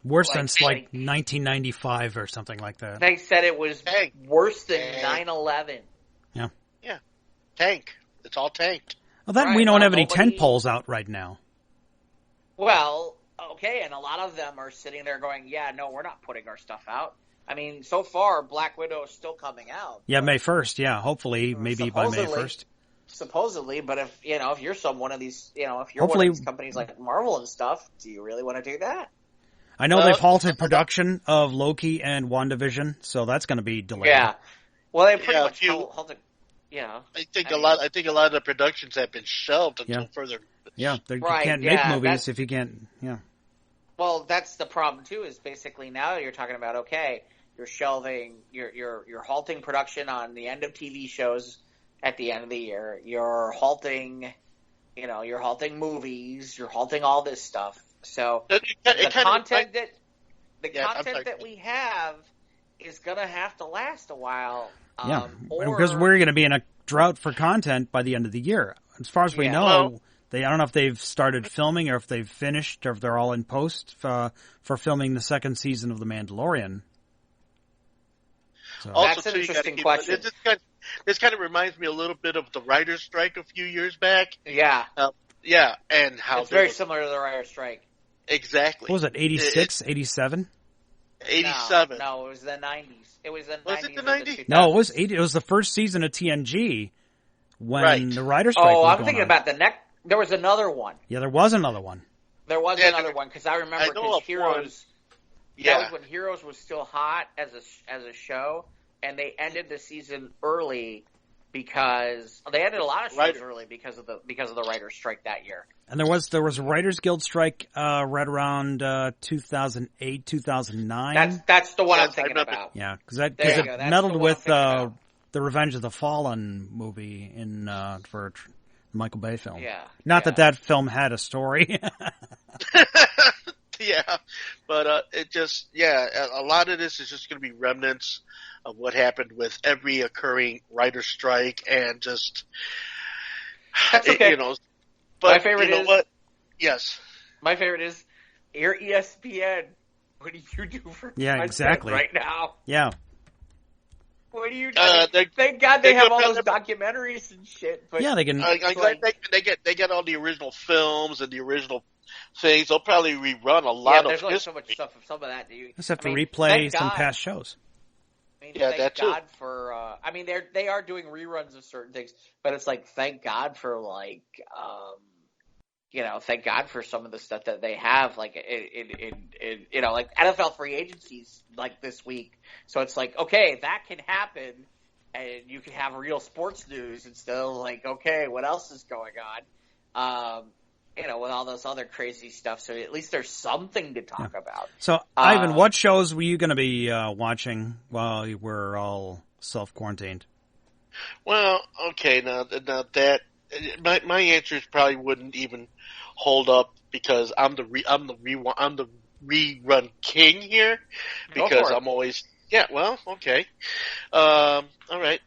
Worse than like 1995 or something like that. They said it was worse than 9/11. Yeah. Yeah. Tank. It's all tanked. Well, then we don't have any tent poles out right now. Well, okay, and a lot of them are sitting there going, no, we're not putting our stuff out. I mean, so far, Black Widow is still coming out. Yeah, May 1st. Yeah, hopefully, maybe by May 1st. Supposedly, but if you're one of these companies like Marvel and stuff, do you really want to do that? I know they've halted production of Loki and WandaVision, so that's going to be delayed. Yeah. Well, they pretty much halted. Yeah. I think a lot of the productions have been shelved until further. Yeah, you can't make movies if you can't. Yeah. Well, that's the problem too. Is basically now you're talking about you're shelving, you're halting production on the end of TV shows at the end of the year. You're halting, you're halting movies. You're halting all this stuff. So the content that we have is gonna have to last a while. Because we're going to be in a drought for content by the end of the year. As far as we know, I don't know if they've started filming or if they've finished or if they're all in post for filming the second season of The Mandalorian. So. That's an interesting question. this kind of reminds me a little bit of the writer's strike a few years back. Yeah. Yeah, and how it's very similar to the writer's strike. Exactly. What was it, 86, 87? 87. No, it was the 90s. It was the 90s. Was it the 90s? No, it was 80. It was the first season of TNG when the writer's strike was I'm going thinking on. about the next. There was another one. Yeah, there was another one. There was another one because I remember because Heroes. Yeah. That was when Heroes was still hot as a show, and they ended the season early because they ended a lot of shows early because of the writer's strike that year. And there was a Writers Guild strike right around 2008, 2009. That's the one I'm thinking about. Yeah, because it meddled with the Revenge of the Fallen movie for the Michael Bay film. Yeah, not that film had a story. Yeah, but it just a lot of this is just going to be remnants of what happened with every occurring writer's strike, and just that's okay. But my favorite is what? Yes, my favorite is Air ESPN. What do you do for exactly right now? Yeah. What do you do? Thank God they have all those documentaries and shit. But they can. They get all the original films and the original things. They'll probably rerun a lot of. There's only so much stuff. Some of that. Just have to replay some past shows. Thank God for. They are doing reruns of certain things, but it's like thank God for thank God for some of the stuff that they have, like in like NFL free agencies like this week. So it's like, okay, that can happen, and you can have real sports news instead of like, okay, what else is going on? With all this other crazy stuff. So at least there's something to talk about. So, Ivan, what shows were you going to be watching while you were all self-quarantined? Well, okay, now that my answers probably wouldn't even hold up because I'm the rerun king here because I'm always okay. All right.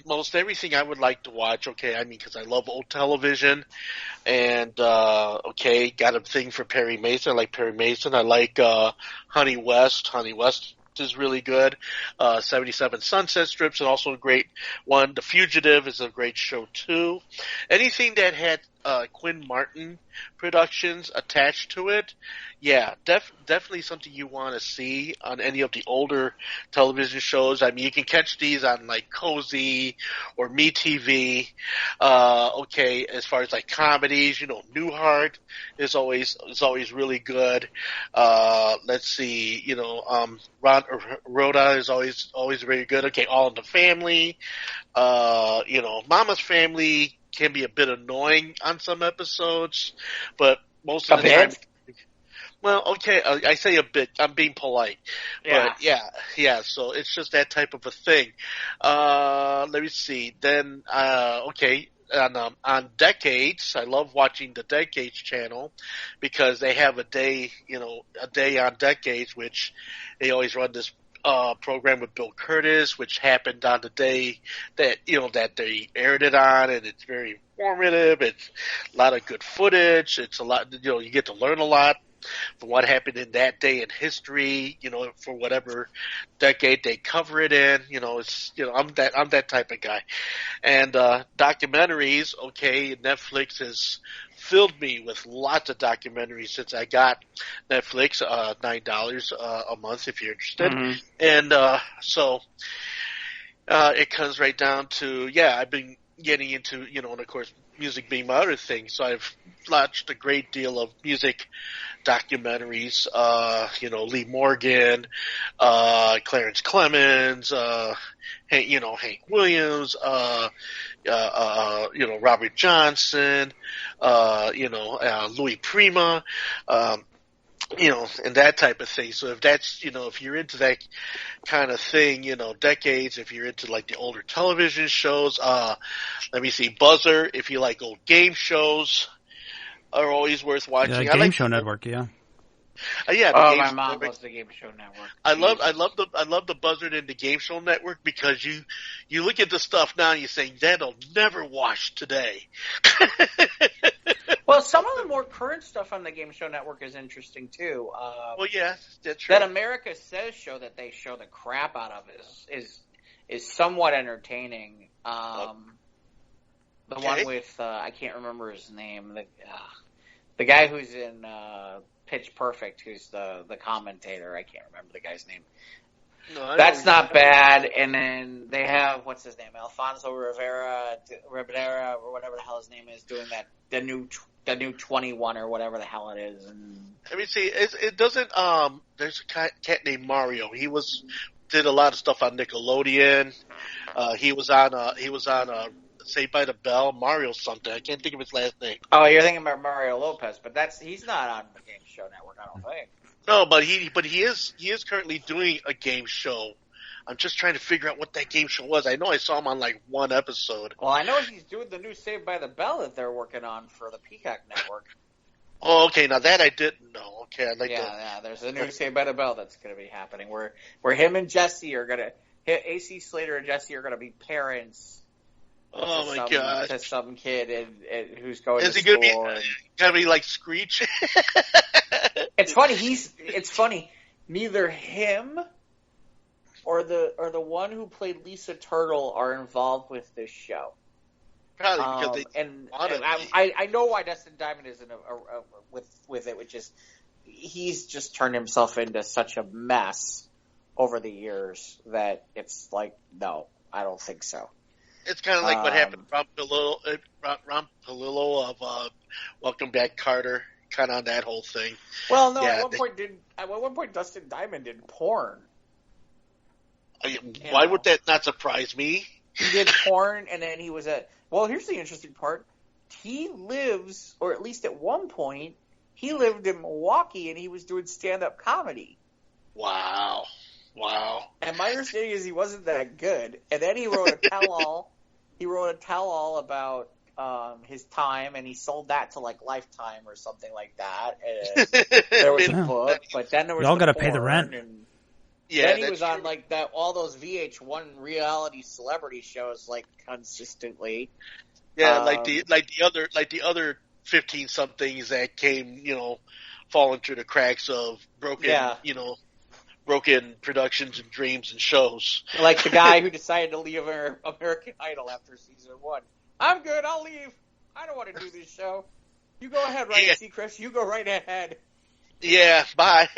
Most everything I would like to watch. Okay, because I love old television, and got a thing for Perry Mason. I like Perry Mason. I like Honey West. Honey West is really good. 77 Sunset Strips is also a great one. The Fugitive is a great show too. Anything that had Quinn Martin Productions attached to it, definitely something you want to see on any of the older television shows. You can catch these on like Cozy or MeTV. As far as like comedies, Newhart is always really good. Let's see, Rhoda is always very good. Okay, All in the Family. Mama's Family can be a bit annoying on some episodes, but most of the time. Well, okay, I say a bit. I'm being polite, but so it's just that type of a thing. Let me see. Then, on Decades, I love watching the Decades channel because they have a day on Decades, which they always run this program with Bill Curtis, which happened on the day that they aired it on, and it's very informative. It's a lot of good footage. It's a lot, you get to learn a lot from what happened in that day in history, for whatever decade they cover it in. I'm that type of guy. And documentaries, Netflix has filled me with lots of documentaries since I got Netflix, $9 a month if you're interested. Mm-hmm. And so it comes right down to I've been getting into, and of course music being my other thing, so I've watched a great deal of music documentaries, Lee Morgan, Clarence Clemens, Hank Williams, Robert Johnson, Louis Prima, and that type of thing. So if that's, if you're into that kind of thing, Decades, if you're into like the older television shows, let me see, Buzzer, if you like old game shows, are always worth watching. Game Show Network, yeah. My mom loves the Game Show Network. I love the Buzzard and the Game Show Network because you look at the stuff now and you say that'll never wash today. Well, some of the more current stuff on the Game Show Network is interesting too. Well, yeah, that's true. That America Says show that they show the crap out of is somewhat entertaining. The one with I can't remember his name. The guy who's in Pitch Perfect, who's the commentator. I can't remember the guy's name. No, that's not bad. And then they have, what's his name, Alfonso Rivera, or whatever the hell his name is, doing the new 21 or whatever the hell it is. And I mean, see, it doesn't. There's a cat named Mario. He did a lot of stuff on Nickelodeon. He was on Saved by the Bell. Mario something. I can't think of his last name. Oh, you're thinking about Mario Lopez, but he's not on the Game Show Network, I don't think. No, but he is currently doing a game show. I'm just trying to figure out what that game show was. I know I saw him on like one episode. Well, I know he's doing the new Saved by the Bell that they're working on for the Peacock Network. Oh, okay. Now that I didn't know. Okay, I'd like to. Yeah. There's a new Saved by the Bell that's going to be happening where him and Jesse are going to AC Slater and Jesse are going to be parents. Oh my god! To some kid who's going. Is to he going to be like Screech? It's funny. It's funny. Neither him or the one who played Lisa Turtle are involved with this show. Probably because I know why Dustin Diamond isn't with it, which is he's just turned himself into such a mess over the years that it's like, no, I don't think so. It's kind of like what happened to Ron Palillo of Welcome Back, Carter. Kind of on that whole thing. Well, no. At one point, Dustin Diamond did porn. Why would that not surprise me? He did porn, and then he was Well, here's the interesting part. He lives, or at least at one point, he lived in Milwaukee, and he was doing stand-up comedy. Wow. And my understanding is he wasn't that good. And then he wrote a tell-all. About his time, and he sold that to like Lifetime or something like that. And there was a book, but then there was y'all got to pay the rent. And yeah, then he was on like all those VH1 reality celebrity shows like consistently. Yeah, like the other 15 somethings that came, falling through the cracks of broken productions and dreams and shows. Like the guy who decided to leave American Idol after season 1. I'm good. I'll leave. I don't want to do this show. You go ahead, Ryan Seacrest. You go right ahead. Yeah, bye.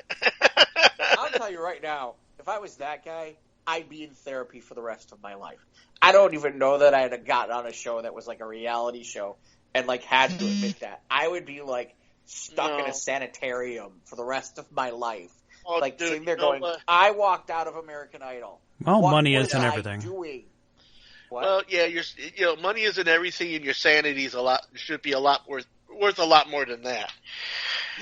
I'll tell you right now, if I was that guy, I'd be in therapy for the rest of my life. I don't even know that I'd have gotten on a show that was like a reality show and like had to admit that. I would be like stuck in a sanitarium for the rest of my life. Oh, like dude, sitting there going, I walked out of American Idol. Well, money isn't everything. Doing? What? Well, yeah, money isn't everything, and your sanity is should be a lot worth a lot more than that.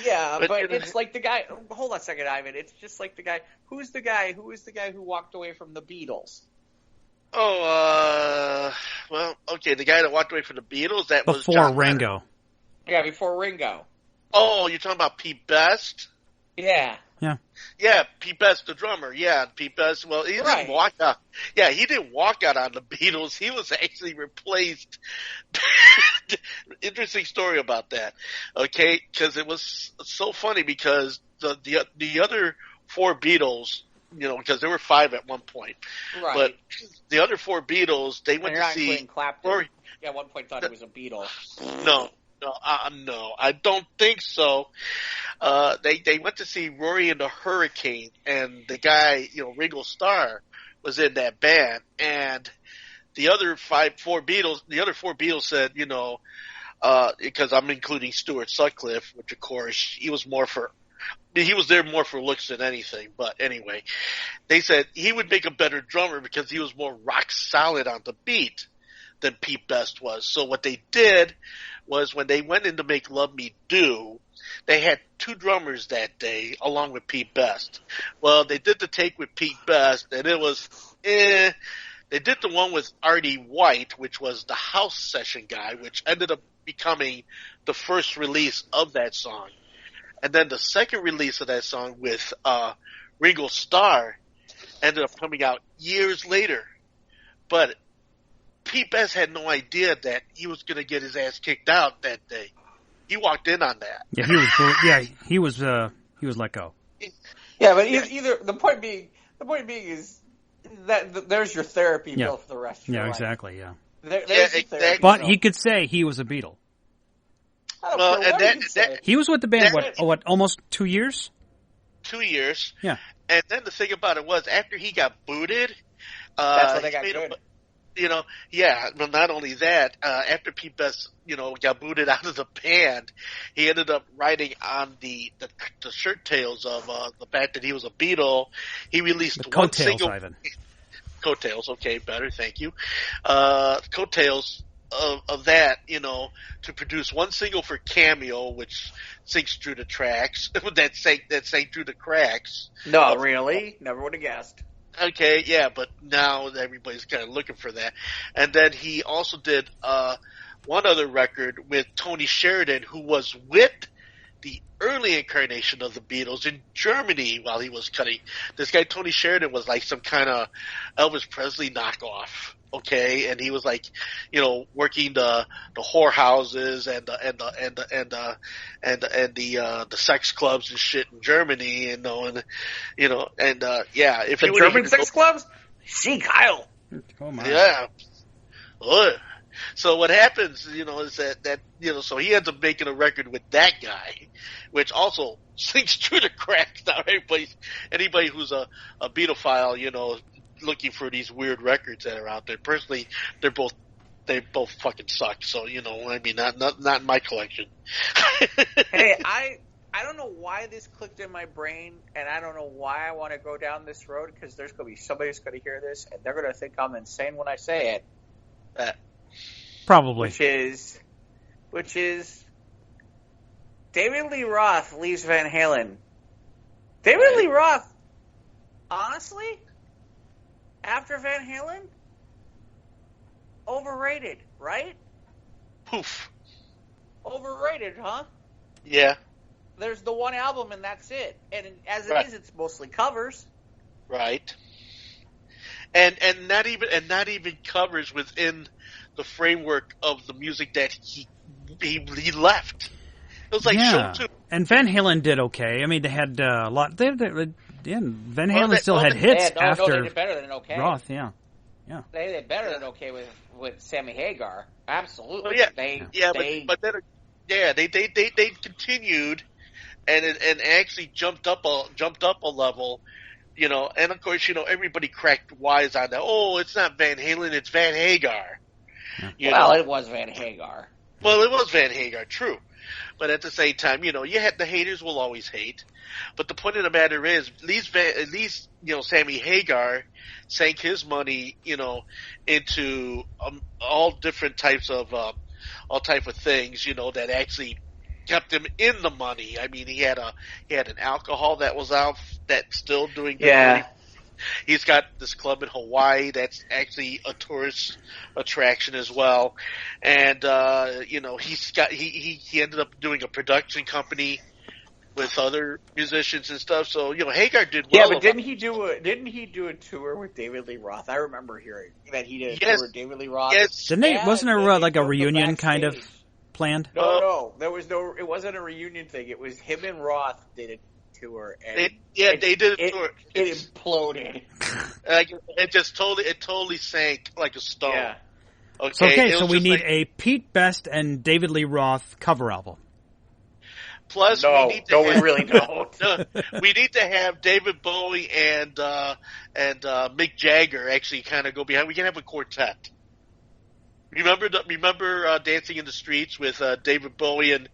Yeah, but it's like the guy. Hold on a second, Ivan. It's just like the guy. Who is the guy who walked away from the Beatles? Oh, well, okay, the guy that walked away from the Beatles. That was before John Ringo. Lennon. Yeah, before Ringo. Oh, you're talking about Pete Best? Yeah. Yeah, Pete Best, the drummer. Yeah, Pete Best. Well, he didn't walk out. Yeah, he didn't walk out on the Beatles. He was actually replaced. Interesting story about that. Okay, because it was so funny because the other 4 Beatles, because there were 5 at one point. Right. But the other 4 Beatles, they went to see Clapton. Yeah, at one point thought he was a Beatle. No, I don't think so. They went to see Rory and the Hurricane, and the guy, Ringo Starr, was in that band, and the other 4 Beatles said, because I'm including Stuart Sutcliffe, which of course he was there more for looks than anything. But anyway, they said he would make a better drummer because he was more rock solid on the beat than Pete Best was. So what they did was when they went in to make Love Me Do, they had 2 drummers that day along with Pete Best. Well, they did the take with Pete Best, and it was They did the one with Artie White, which was the house session guy, which ended up becoming the first release of that song. And then the second release of that song with Ringo Starr ended up coming out years later. But Pete Best had no idea that he was going to get his ass kicked out that day. He walked in on that. Yeah, he was let go. Yeah, but either the point being is that there's your therapy bill for the rest of your life. Yeah, exactly. Yeah. There's exactly. But he could say he was a Beatle. I don't care what he say. He was with the band what almost 2 years? 2 years. Yeah. And then the thing about it was, after he got booted, that's when they got good. Well, not only that, after Pete Best, got booted out of the band, he ended up writing on the shirt tails of the fact that he was a Beatle. He released one single. Ivan. Coattails, okay, better, thank you. Coattails of that, to produce one single for Cameo, which sinks through the tracks. that sank through the cracks. No, really? Never would have guessed. Okay, yeah, but now everybody's kind of looking for that. And then he also did one other record with Tony Sheridan, who was with the early incarnation of the Beatles in Germany while he was cutting. This guy Tony Sheridan was like some kind of Elvis Presley knockoff. Okay, and he was like, working the whorehouses and the sex clubs and shit in Germany, if the German sex clubs, see Kyle. Oh my. Yeah. Ugh. So what happens, is that so he ends up making a record with that guy, which also sinks through the cracks. Now anybody who's a Beatophile, looking for these weird records that are out there. Personally, they both fucking suck. So not in my collection. Hey, I don't know why this clicked in my brain, and I don't know why I want to go down this road, because there's going to be somebody who's going to hear this, and they're going to think I'm insane when I say it. Probably. Which is David Lee Roth leaves Van Halen. David Lee Roth, honestly, after Van Halen, overrated, right? Poof. Overrated, huh? Yeah. There's the one album and that's it. And as it is, it's mostly covers. Right. And not even covers within the framework of the music that he left. It was like show two. And Van Halen did okay. I mean, they had a lot. Van Halen still had hits after. No, they did better than okay. Roth, yeah. They did better than okay with Sammy Hagar. Absolutely. Well, They they continued and actually jumped up a level. And of course, everybody cracked wise on that. Oh, it's not Van Halen, it's Van Hagar. Well, it was Van Hagar. Well, it was Van Hagar, true. But at the same time, you had the haters will always hate. But the point of the matter is, at least Sammy Hagar sank his money, into all different types of things, that actually kept him in the money. I mean, he had an alcohol that was out that's still doing good money. He's got this club in Hawaii that's actually a tourist attraction as well, and he ended up doing a production company with other musicians and stuff. So Hagar did well. Yeah, but didn't he do a tour with David Lee Roth? I remember hearing that he did a tour with David Lee Roth. Yes. Wasn't there like a reunion kind of planned? No, there was no. It wasn't a reunion thing. It was him and Roth did a tour. And they did a tour. It imploded. It totally sank like a stone. Yeah. Okay, so we need a Pete Best and David Lee Roth cover album. Plus, we really don't. We need to have David Bowie and Mick Jagger actually kind of go behind. We can have a quartet. Remember Dancing in the Streets with David Bowie and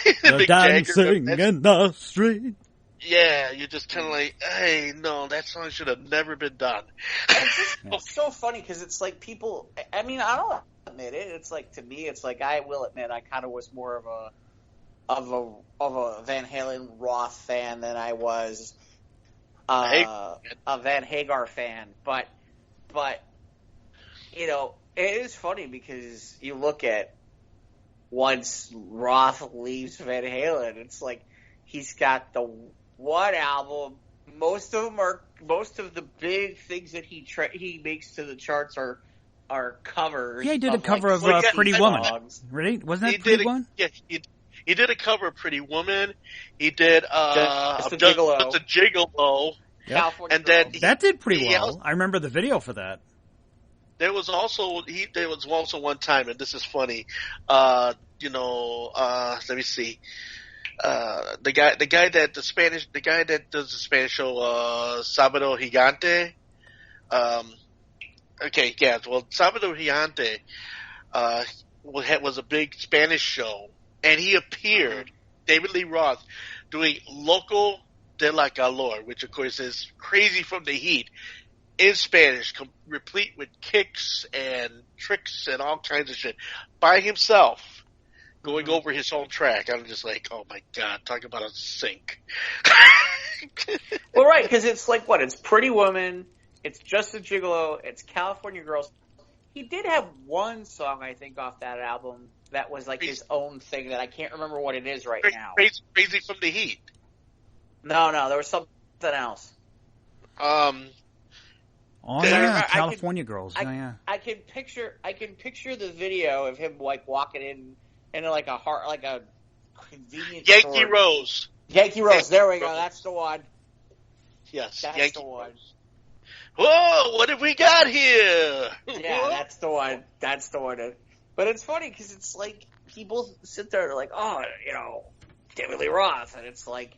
Mick Jagger? Dancing in the street. Yeah, you're just kind of like, hey, no, that song should have never been done. It's so funny because it's like people. I mean, I don't admit it. It's like, to me, it's like, I will admit I kind of was more of a Van Halen Roth fan than I was a Van Hagar fan. But it is funny because you look at once Roth leaves Van Halen, it's like he's got the one album. Most of the big things that he makes to the charts are covers. Yeah, he did a cover of Pretty Woman. Right? Wasn't that Pretty Woman? Yeah, He did a cover of Pretty Woman. He did Just a Gigolo. Just a Gigolo. Yep. California And Girls. then That did pretty well. I remember the video for that. there was also one time, and this is funny. Let me see. The guy that does the Spanish show, Sábado Gigante. Sábado Gigante was a big Spanish show, and he appeared, David Lee Roth, doing Loco de la Calor, which of course is Crazy from the Heat, in Spanish, replete with kicks and tricks and all kinds of shit, by himself, going over his own track. I'm just like, oh my God, talk about a sink. Well, right, because it's like, what? It's Pretty Woman, it's Just a Gigolo, it's California Girls. He did have one song, I think, off that album that was like his own thing that I can't remember what it is right now. Crazy from the Heat. No, there was something else. California Girls. I can picture the video of him like walking into like a convenience Yankee store. Rose. Yankee Rose. There we go. That's the one. Yes, that's Yankee the one. Rose. Whoa! What have we got here? Yeah, that's the one. That's the one. But it's funny because it's like people sit there and like, oh, David Lee Roth, and it's like,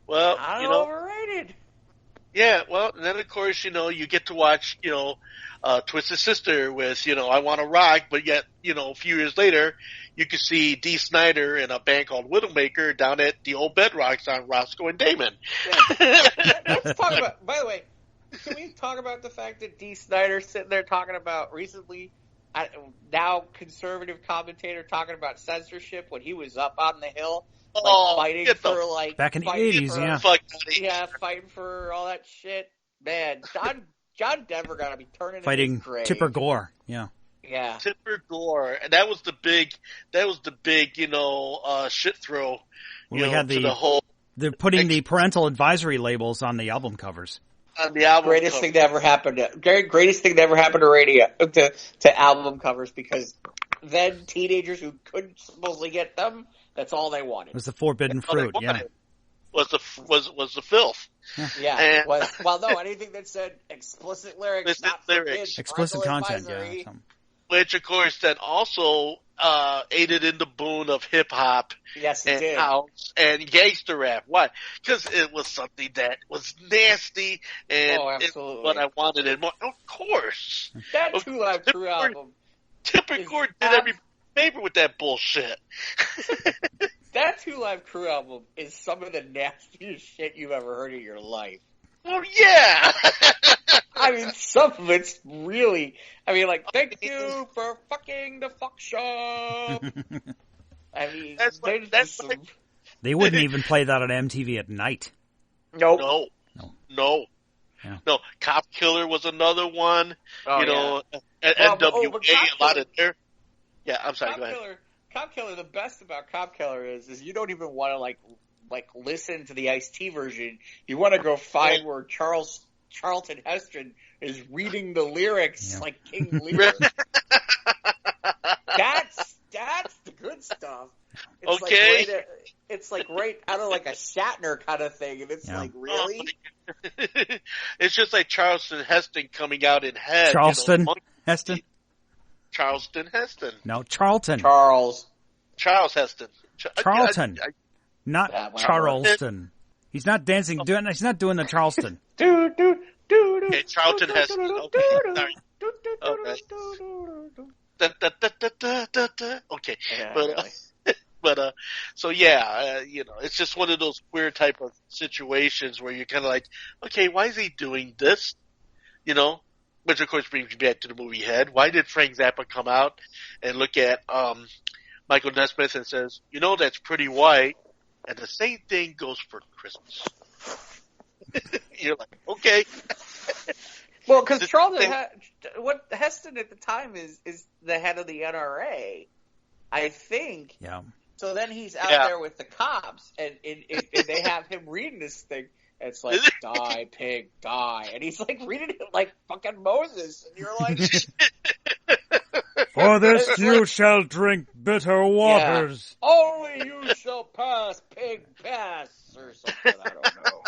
well, overrated. Yeah, well, and then of course, you get to watch, Twisted Sister with, I Want to Rock, but yet, a few years later, you can see Dee Snider in a band called Widowmaker down at the old Bedrocks on Roscoe and Damon. Yeah. Let's talk about, by the way, can we talk about the fact that Dee Snider sitting there talking about recently, now conservative commentator talking about censorship when he was up on the Hill? Fighting for back in the 80s, fighting for all that shit. Man, John Denver got to be turning fighting in his grave. Tipper Gore. Yeah. Tipper Gore, and that was the big, shit throw. We had they're putting the parental advisory labels on the album covers. On the album greatest cover. thing that ever happened to radio to album covers, because then teenagers who couldn't supposedly get them, that's all they wanted. It was the forbidden fruit, yeah. Was the filth. Yeah. Anything that said explicit lyrics, not lyrics, explicit content, yeah. Which, of course, then also aided in the boon of hip hop. Yes, it did. House and gangster rap. Why? Because it was something that was nasty, and it was what I wanted and more. Of course, that Two Live Crew album. Tipper Gore did every favor with that bullshit. That Two Live Crew album is some of the nastiest shit you've ever heard in your life. Oh, yeah! I mean, some of it's really... thank you for fucking the fuck shop. I mean, they wouldn't even play that on MTV at night. Nope. No. Yeah. No, Cop Killer was another one. NWA, a lot of their... Yeah, I'm sorry, go ahead. Cop Killer, the best about Cop Killer is you don't even want to like listen to the Ice-T version. You want to go find where Charlton Heston is reading the lyrics like King Lear. That's the good stuff. It's it's right out of like a Shatner kind of thing, and it's like, really? It's just like Charlton Heston coming out in Head. Charleston Heston? Charleston Heston. No, Charlton. Charles Heston. Charlton. Not Charleston. He's not dancing. He's not doing the Charleston. Okay, Charlton Heston. Okay, sorry. Okay. But so yeah, it's just one of those weird type of situations where you're kind of like, okay, why is he doing this? Which of course brings you back to the movie Head. Why did Frank Zappa come out and look at Michael Nesmith and says, that's pretty white, and the same thing goes for Christmas. You're like, okay. Well, because what Heston at the time is the head of the NRA, I think. Yeah. So then he's out there with the cops, and they have him reading this thing. And it's like, die, pig, die. And he's like reading it like fucking Moses. And you're like... For this you shall drink bitter waters. Yeah. Only you shall pass, pig pass, or something. I don't know.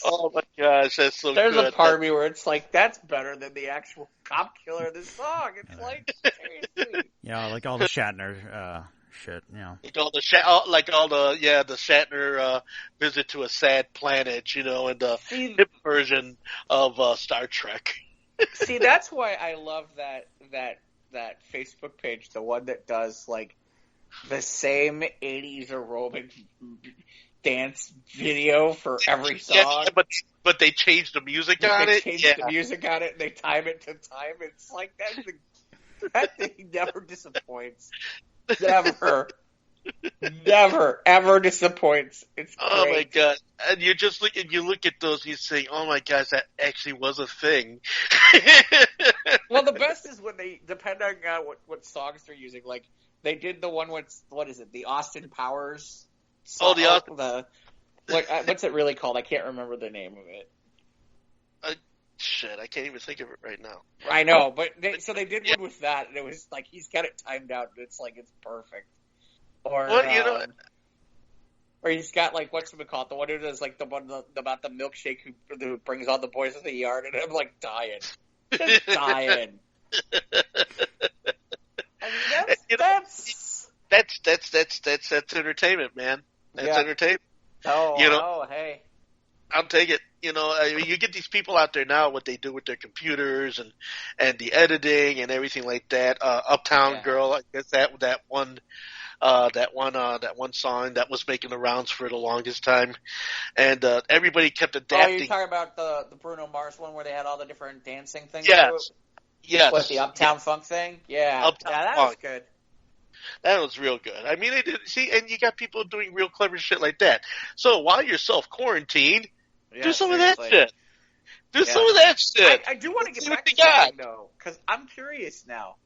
Oh my gosh, that's so There's good. a part of me where it's like, that's better than the actual cop killer of this song. It's like, seriously. Yeah, like all the Shatner shit. Yeah, like all the the Shatner visit to a sad planet, and the hip version of Star Trek. See, that's why I love that Facebook page, the one that does like the same 80s aerobic dance video for every song. Yeah, but they changed the music on it. They changed the music on it and they time it to time. It's like that thing never disappoints. Never. Never, ever disappoints. It's great. Oh my god! And you just look at those, you say, "Oh my gosh, that actually was a thing." Well, the best is when they, depending on what songs they're using. Like they did the one with, what is it? The Austin Powers song. Oh, the Austin. What's it really called? I can't remember the name of it. Shit, I can't even think of it right now. I know, but they did one with that, and it was like he's got it timed out, and it's like it's perfect. Or or he's got like what's it called? The one who does like the one about the milkshake who brings all the boys to the yard, and I'm like dying, just dying. I mean, that's entertainment, man. That's entertainment. Oh, hey. I'll take it. I mean, you get these people out there now, what they do with their computers and the editing and everything like that. Uptown Girl, I guess that one song that was making the rounds for the longest time, and everybody kept adapting. Oh, you're talking about the Bruno Mars one where they had all the different dancing things? Yes. What, the Uptown Funk thing? Yeah. That was good. That was real good. I mean, they did, see, and you got people doing real clever shit like that. So while you're self-quarantined, do some of that shit. Do some of that shit. I do want to get back to something, though, because I'm curious now.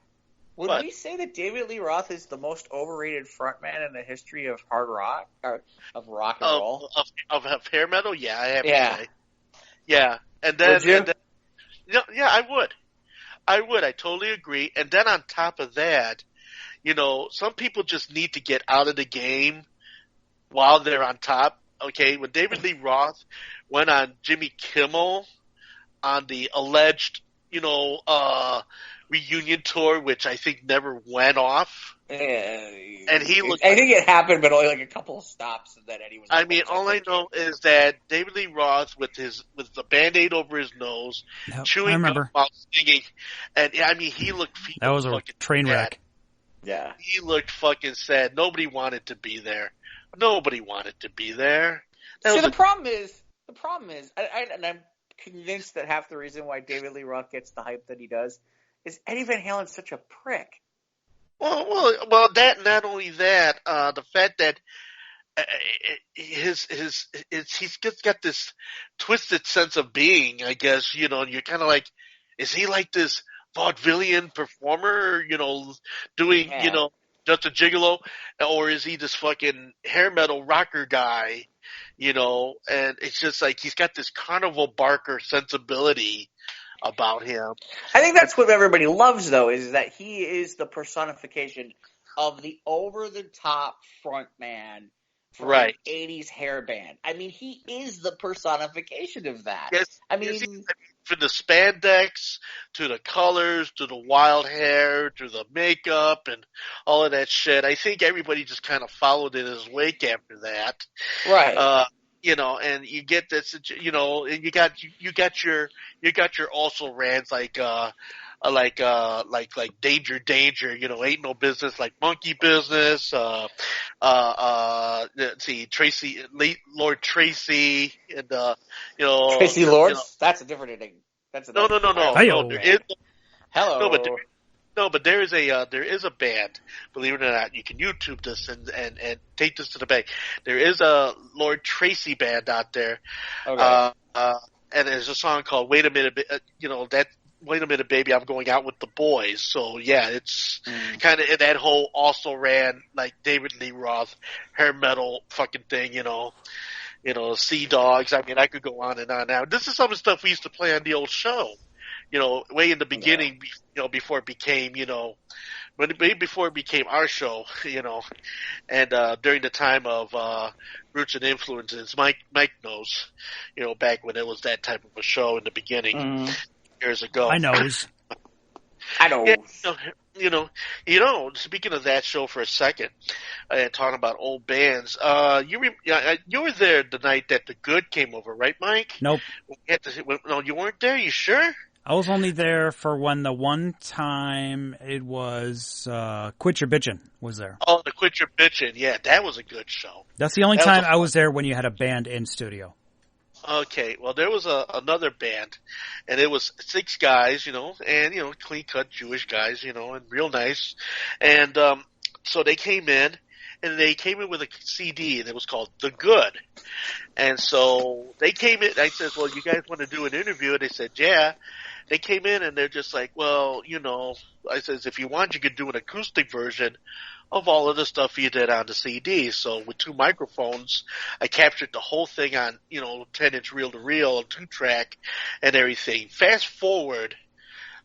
Would we say that David Lee Roth is the most overrated frontman in the history of hard rock, or of rock and roll? Of hair metal? Yeah, I have to say. Yeah. And then, would you? I would. I totally agree. And then on top of that, some people just need to get out of the game while they're on top. Okay, when David Lee Roth went on Jimmy Kimmel on the alleged, reunion tour, which I think never went off. And he looked. I think it happened, but only like a couple of stops, and then Eddie was. I mean, all I know is that David Lee Roth with the Band-Aid over his nose, chewing gum while singing, and I mean, he looked. That was a train wreck. Yeah, he looked fucking sad. Nobody wanted to be there. The problem is, and I'm convinced that half the reason why David Lee Roth gets the hype that he does is Eddie Van Halen's such a prick. Well, that, not only that, the fact that he's just got this twisted sense of being, I guess, and you're kind of like, is he like this vaudevillian performer, doing, just a gigolo, or is he this fucking hair metal rocker guy, and it's just like, he's got this carnival barker sensibility about him. I think that's what everybody loves, though, is that he is the personification of the over-the-top front man for an 80s hair band. I mean, he is the personification of that. Yes, I mean, from the spandex to the colors to the wild hair to the makeup and all of that shit. I think everybody just kind of followed in his wake after that. Right. And you get this, and you got your also rants like Danger, Ain't No Business Like Monkey Business, let's see, Lord Tracy, and, Tracy Lords? That's a different thing. No. Hello. No, but there is a band, believe it or not. You can YouTube this and take this to the bank. There is a Lord Tracy band out there. Okay. And there's a song called Wait a Minute, Wait a Minute Baby, I'm Going Out with the Boys. So yeah, it's kind of that whole also ran like David Lee Roth hair metal fucking thing, Sea Dogs. I mean, I could go on and on now. This is some of the stuff we used to play on the old show. way in the beginning, before it became, before it became our show, and during the time of Roots and Influences, Mike knows, back when it was that type of a show in the beginning, years ago. I knows. Yeah, speaking of that show for a second, and talking about old bands, you were there the night that The Good came over, right, Mike? Nope. No, you weren't there? You sure? I was only there for when the one time it was Quit Your Bitchin' was there. Oh, the Quit Your Bitchin'. Yeah, that was a good show. That's the only time I was there when you had a band in studio. Okay, well, there was another band, and it was 6 guys, and, clean-cut Jewish guys, and real nice. And so they came in, and they came in with a CD, and it was called The Good. And so they came in, I said, well, you guys want to do an interview? And they said, yeah. They came in, and they're just like, well, I says, if you want, you could do an acoustic version of all of the stuff you did on the CD. So with 2 microphones, I captured the whole thing on, 10-inch reel-to-reel, 2-track, and everything. Fast forward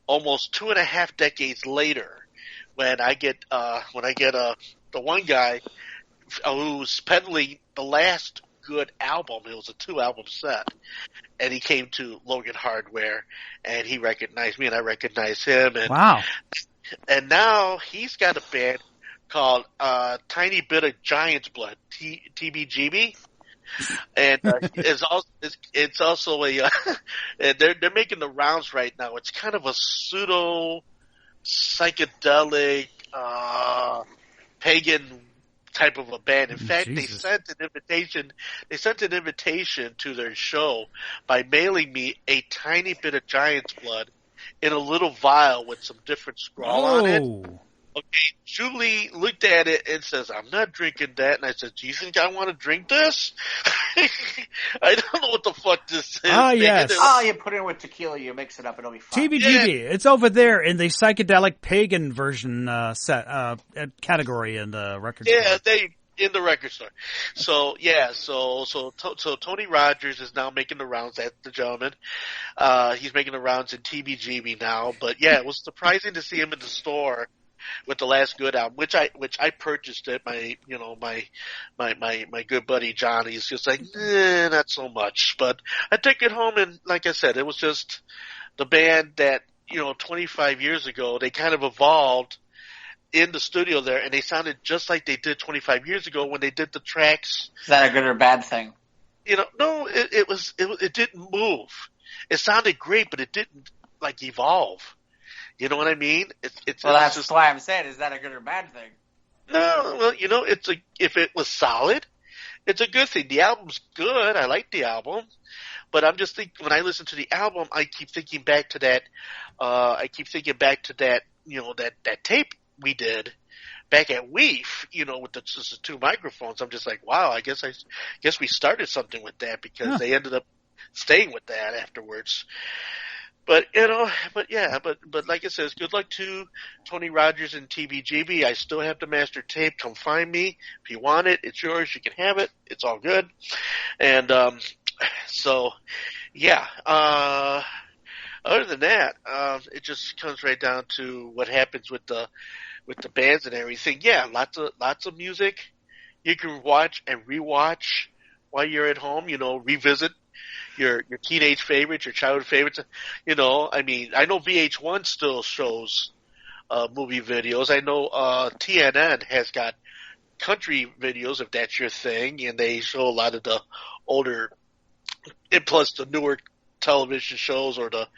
almost 2.5 decades later, when I get the one guy who's peddling the last Good album. It was a 2-album set, and he came to Logan Hardware, and he recognized me, and I recognized him. And wow! And now he's got a band called Tiny Bit of Giant's Blood, TBGB, and it's also a they're making the rounds right now. It's kind of a pseudo psychedelic pagan type of a band. In fact, Jesus. They sent an invitation to their show by mailing me a tiny bit of Giant's Blood in a little vial with some different scrawl on it. Okay, Julie looked at it and says, I'm not drinking that. And I said, do you think I want to drink this? I don't know what the fuck this is. Yes. You put it in with tequila, you mix it up, it'll be fine. TBGB, yeah. It's over there in the psychedelic pagan version category in the record store. Yeah, in the record store. So, so Tony Rogers is now making the rounds. That's the gentleman. He's making the rounds in TBGB now. But yeah, it was surprising to see him in the store with the last Good album, which I purchased it. My good buddy Johnny's just like, not so much. But I took it home, and like I said, it was just the band that 25 years ago they kind of evolved in the studio there, and they sounded just like they did 25 years ago when they did the tracks. Is that a good or bad thing? No, it didn't move. It sounded great, but it didn't evolve. You know what I mean? That's just why I'm saying, is that a good or bad thing? No, well, if it was solid, it's a good thing. The album's good. I like the album, but I'm just thinking when I listen to the album, I keep thinking back to that. That tape we did back at Weef, with just the 2 microphones. I'm just like, wow. I guess we started something with that because they ended up staying with that afterwards. But but like I said, good luck to Tony Rogers and TBGB. I still have the master tape. Come find me if you want it. It's yours. You can have it. It's all good. And so yeah. Other than that, it just comes right down to what happens with the bands and everything. Yeah, lots of music you can watch and rewatch while you're at home. Revisit your teenage favorites, your childhood favorites. I know VH1 still shows movie videos. I know TNN has got country videos if that's your thing, and they show a lot of the older, and plus the newer television shows or the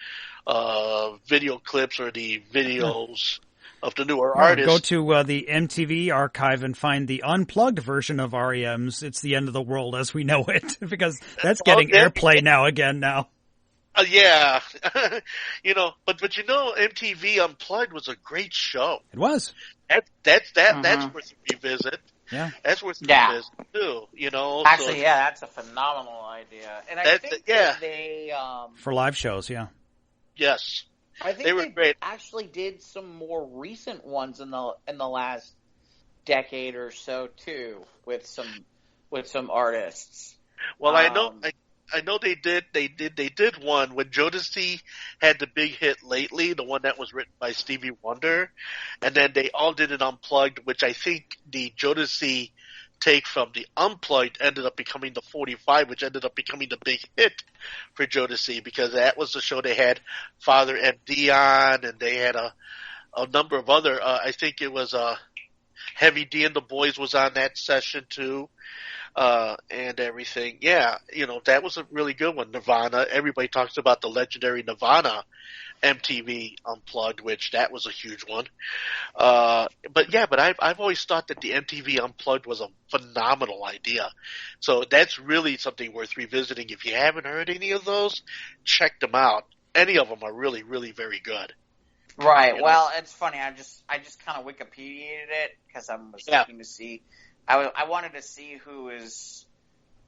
video clips or the videos of the newer artists. Go to the MTV archive and find the unplugged version of REM's It's the End of the World as we know it, because that's getting airplay now. Yeah. But MTV Unplugged was a great show. It was. That's worth a revisit. Yeah. That's worth a revisit too, Actually, that's a phenomenal idea. And I think that they for live shows, yeah. Yes. I think they were great. Actually did some more recent ones in the last decade or so too, with some artists. Well, I I know they did one when Jodeci had the big hit lately, the one that was written by Stevie Wonder, and then they all did it unplugged, which I think the Jodeci take from the Unplugged ended up becoming the 45, which ended up becoming the big hit for Jodeci, because that was the show they had Father MD on, and they had a number of other, I think it was Heavy D and the Boys was on that session too, and everything. Yeah, that was a really good one. Nirvana, everybody talks about the legendary Nirvana MTV Unplugged, which that was a huge one. But I've always thought that the MTV Unplugged was a phenomenal idea. So that's really something worth revisiting. If you haven't heard any of those, check them out. Any of them are really, really very good. Right. Well, it's funny. I just kind of Wikipedia'd it because I was looking to see. I wanted to see who is,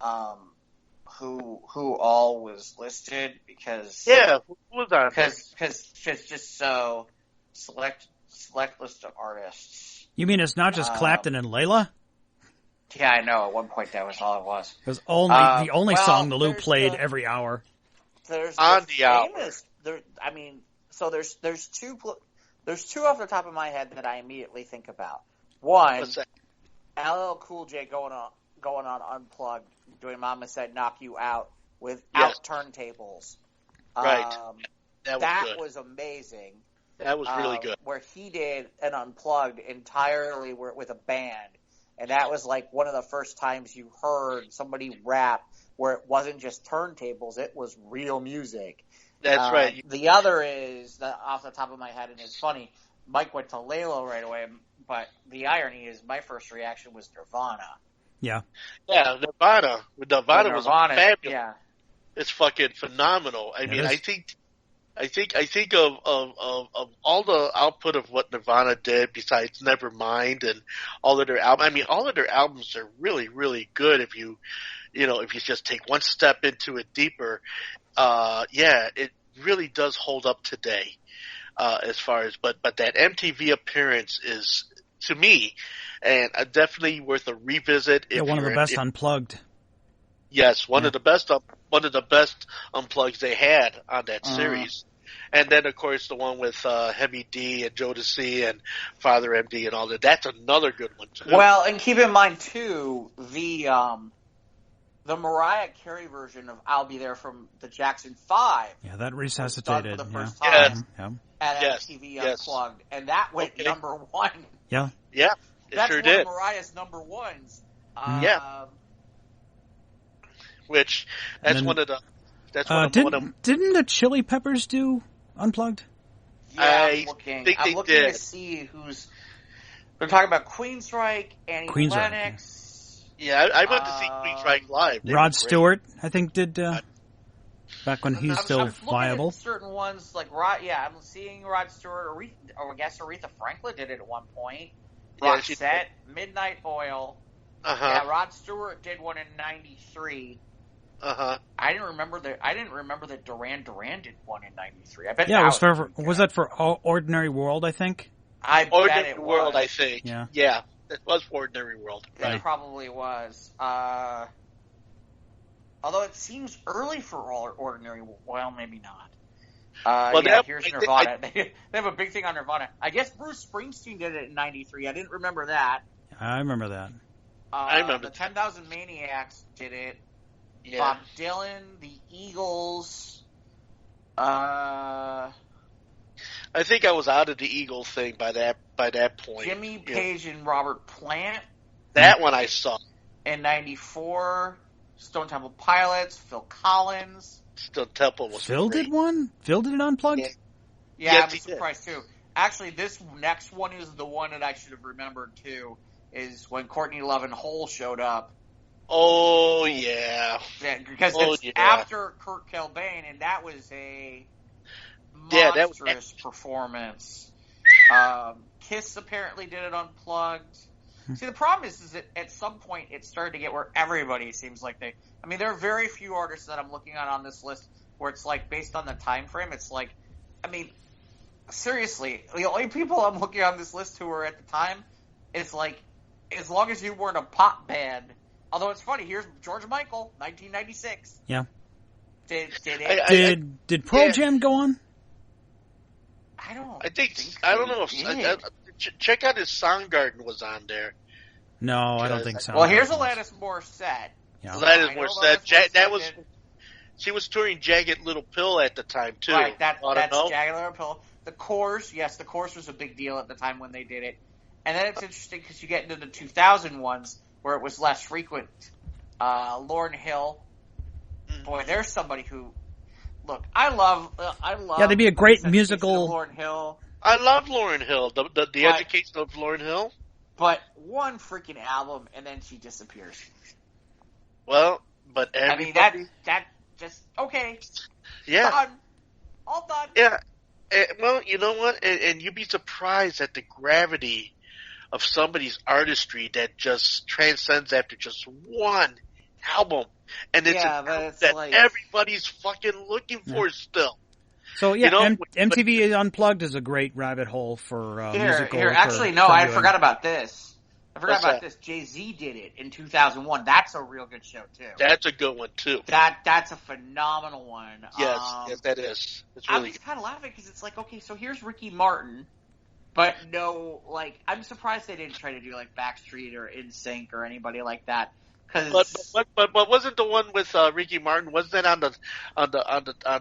who all was listed because who was on because just so select list of artists. You mean it's not just Clapton and Layla? Yeah, I know. At one point, that was all it was. It was the only song the Lou played every hour. There's on the famous. There, I mean, so there's two off the top of my head that I immediately think about. One, LL Cool J going on Unplugged, doing "Mama Said Knock You Out" without turntables. Right. That was amazing. That was really good. Where he did an Unplugged entirely with a band. And that was like one of the first times you heard somebody rap where it wasn't just turntables, it was real music. That's right. The other is, off the top of my head, and it's funny, Mike went to Layla right away, but the irony is my first reaction was Nirvana. Yeah. Yeah, Nirvana was fabulous. Yeah. It's fucking phenomenal. I mean, I think of all the output of what Nirvana did besides Nevermind and all of their albums. I mean, all of their albums are really, really good if you just take one step into it deeper. It really does hold up today, as far as, but that MTV appearance is, to me, and definitely worth a revisit. One of the best Unplugged. Yes, one of the best Unplugs they had on that series. And then, of course, the one with Heavy D and Jodeci and Father MD and all that. That's another good one, too. Well, and keep in mind, too, the Mariah Carey version of I'll Be There from the Jackson 5. Yeah, that resuscitated. For the first time at Yes. MTV Unplugged. And that went number one. Yeah. Yeah, That's sure one did. of Mariah's number ones. Which, that's one of the... Didn't the Chili Peppers do Unplugged? Yeah, I'm looking did. to see who's... We're talking about Queensryche, Annie Lennox. Yeah, I went to see Queensryche live. Rod Stewart, I think, did back when he's still I'm viable. At certain ones like Rod. Yeah, I'm seeing Rod Stewart. I guess Aretha Franklin did it at one point. Roxette, Midnight Oil. Yeah, Rod Stewart did one in '93. I didn't remember that Duran Duran did one in '93. I bet. Yeah, was that for Ordinary World? I think. Ordinary World, I think. Yeah, it was for Ordinary World. It probably was. Although it seems early for Ordinary World. Well, maybe not. Here's Nirvana. They have a big thing on Nirvana. I guess Bruce Springsteen did it in '93. I didn't remember that. I remember that. I remember the 10,000 Maniacs did it. Yeah. Bob Dylan, the Eagles. I think I was out of the Eagles thing by that point. Jimmy Page and Robert Plant. That one I saw. In '94, Stone Temple Pilots, Phil Collins. Stone Temple was Phil great. did one? Phil did it Unplugged? Yeah, Yes, I'm surprised too. Actually, this next one is the one that I should have remembered too, is when Courtney Love and Hole showed up. Oh, yeah. Because it's after Kurt Cobain, and that was a monstrous performance. Kiss apparently did it Unplugged. See, the problem is that at some point it started to get where everybody seems like there are very few artists that I'm looking at on this list where it's like, based on the time frame, it's like, seriously, the only people I'm looking on this list who were at the time is like, as long as you weren't a pop band. Although it's funny, here's George Michael, 1996. Yeah. Did it? Did Pearl Jam go on? I don't. I don't know if check out his Soundgarden was on there. No, I don't think so. Well, here's Alanis Morissette. Yeah. Alanis Morissette. She was touring Jagged Little Pill at the time too. Right, that's Jagged Little Pill. The Course, yes, the Course was a big deal at the time when they did it. And then it's interesting because you get into the 2000 ones where it was less frequent. Lauryn Hill. Boy, there's somebody who. Look, I love. Yeah, they'd be a great musical. Lauryn Hill. I love Lauryn Hill. The education of Lauryn Hill. But one freaking album, and then she disappears. Well, but everybody... I mean that just okay. Yeah, done. All done. Yeah. Well, you know what? And you'd be surprised at the gravity of somebody's artistry that just transcends after just one album, and it's that like... everybody's fucking looking for still. So yeah, MTV Unplugged is a great rabbit hole for musical. Actually, no, I forgot about this. Jay-Z did it in 2001. That's a real good show too. That's a good one too. That's a phenomenal one. Yes, that is. It's really. I was kind of laughing because it's like, okay, so here's Ricky Martin, but no, like, I'm surprised they didn't try to do like Backstreet or NSYNC or anybody like that. But wasn't the one with Ricky Martin? Wasn't that on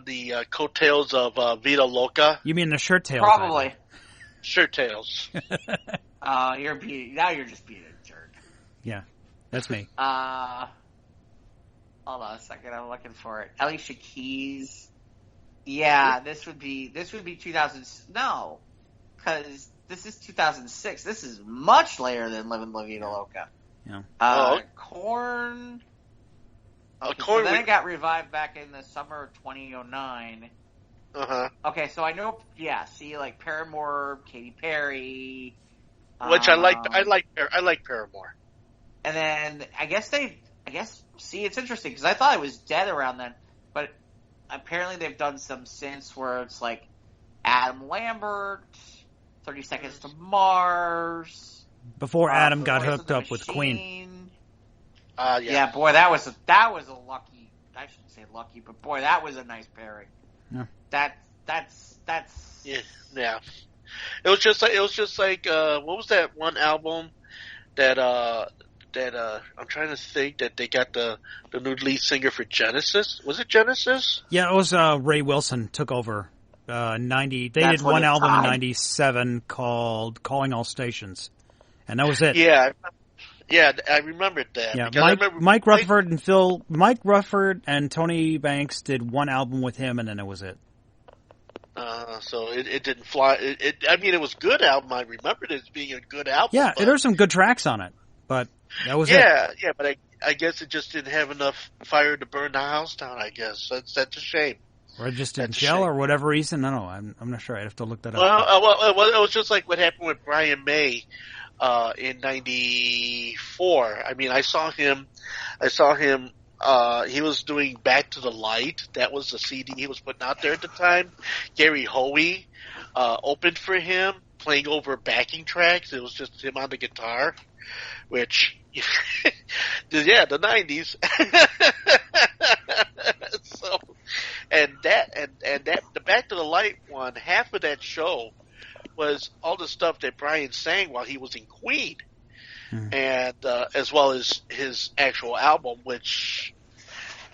the coattails of Vida Loca? You mean the Shirt Tails? Probably. Shirt Tails. You're just being a jerk. Yeah, that's me. Hold on a second, I'm looking for it. Alicia Keys. Yeah, this would be 2000. No, because this is 2006. This is much later than Livin' La Vida Loca. Yeah. Korn. Korn. So then it got revived back in the summer of 2009. Okay, so I know. Yeah, see, like Paramore, Katy Perry. Which I like Paramore. And then I guess see, it's interesting because I thought it was dead around then, but apparently they've done some since where it's like Adam Lambert, 30 Seconds to Mars. Before Adam got hooked up with Queen. Yeah, boy, that was a lucky. I shouldn't say lucky, but boy, that was a nice pairing. Yeah. That's. Yeah. It was just like what was that one album that I'm trying to think that they got the new lead singer for Genesis? Was it Genesis? Yeah, it was Ray Wilson took over. 90. They did one album in 97 called Calling All Stations. And that was it. Yeah, I remembered that. Yeah, Mike Rutherford and Tony Banks did one album with him, and then it was it. So it didn't fly. I mean, it was a good album. I remembered it as being a good album. Yeah, there were some good tracks on it, but that was it. Yeah, but I guess it just didn't have enough fire to burn the house down. I guess that's a shame. Or it just didn't gel, or whatever reason. I don't know. I'm not sure. I'd have to look that up. Well, it was just like what happened with Brian May in '94. I mean, I saw him. He was doing Back to the Light. That was the CD he was putting out there at the time. Gary Hoey opened for him, playing over backing tracks. It was just him on the guitar, which, yeah, the '90s. So, and the Back to the Light one, half of that show was all the stuff that Brian sang while he was in Queen. And as well as his actual album, which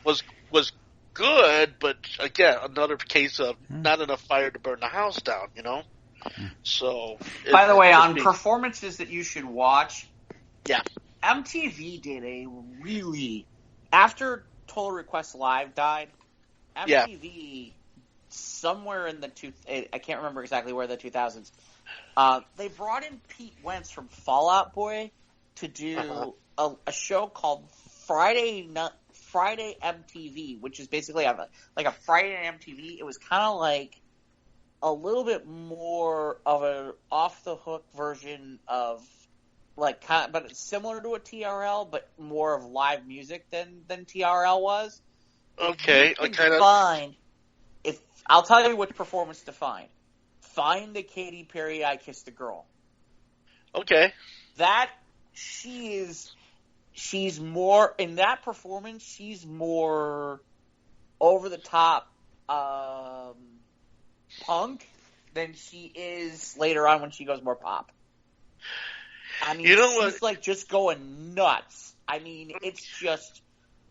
was good, but again, another case of not enough fire to burn the house down, you know? So, by the way, on performances that you should watch, yeah, MTV did a really, after Total Request Live died, MTV somewhere in the I can't remember exactly where, the 2000s, they brought in Pete Wentz from Fall Out Boy to do a show called Friday MTV, which is basically like a Friday MTV. It was kind of like a little bit more of an off the hook version of but it's similar to a TRL, but more of live music than TRL was. Okay, I'll tell you which performance to find. Find the Katy Perry "I Kissed a Girl." Okay. She's more in that performance. She's more over-the-top punk than she is later on when she goes more pop. I mean, she's like just going nuts. I mean, it's just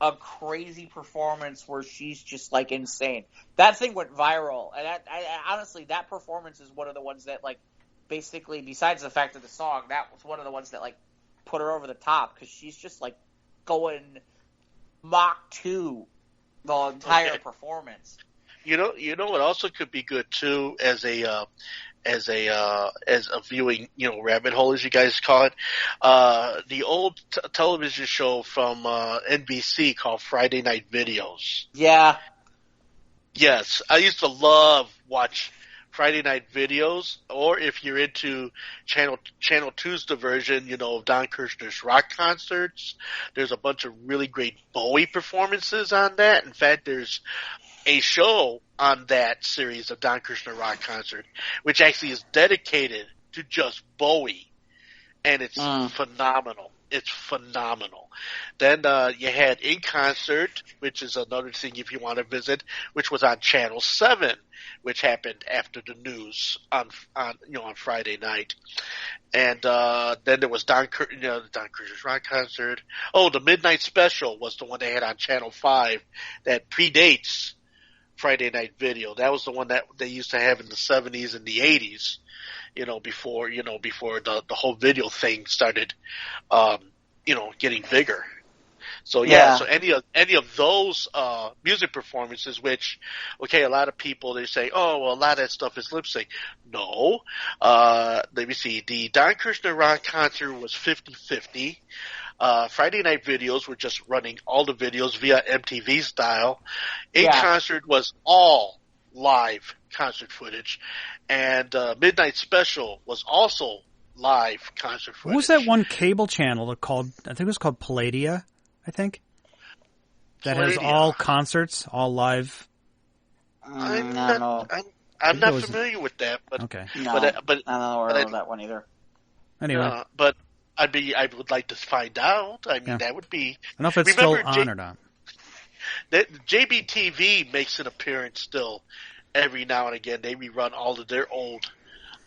a crazy performance where she's just like insane. That thing went viral, and I honestly, that performance is one of the ones that like basically, besides the fact of the song, that was one of the ones that like put her over the top because she's just like going Mach 2 the entire performance. You know what also could be good too as a viewing, rabbit hole, as you guys call it. The old television show from NBC called Friday Night Videos. Yeah. Yes, I used to watch Friday Night Videos, or if you're into Channel 2's version, of Don Kirshner's rock concerts, there's a bunch of really great Bowie performances on that. In fact, there's a show on that series of Don Kirshner rock concert, which actually is dedicated to just Bowie, and it's phenomenal. It's phenomenal. Then you had In Concert, which is another thing if you want to visit, which was on Channel 7, which happened after the news on Friday night. And then there was Don Kirshner's rock concert. Oh, the Midnight Special was the one they had on Channel 5 that predates Friday Night Video. That was the one that they used to have in the 70s and the 80s. Before the whole video thing started, getting bigger. So so any of those music performances, which, a lot of people, they say, oh, well, a lot of that stuff is lip sync. No. Let me see. The Don Kirshner rock concert was 50-50. Friday Night Videos were just running all the videos via MTV style. In Concert was all live concert footage, and Midnight Special was also live concert footage. What was that one cable channel called? I think it was called Palladia. That has all concerts, all live. I'm not familiar with that, but okay. No, but I don't know where that one either. Anyway, but I would like to find out. I mean, that would be. I don't know if it's still on or not. That JBTV makes an appearance still every now and again. They rerun all of their old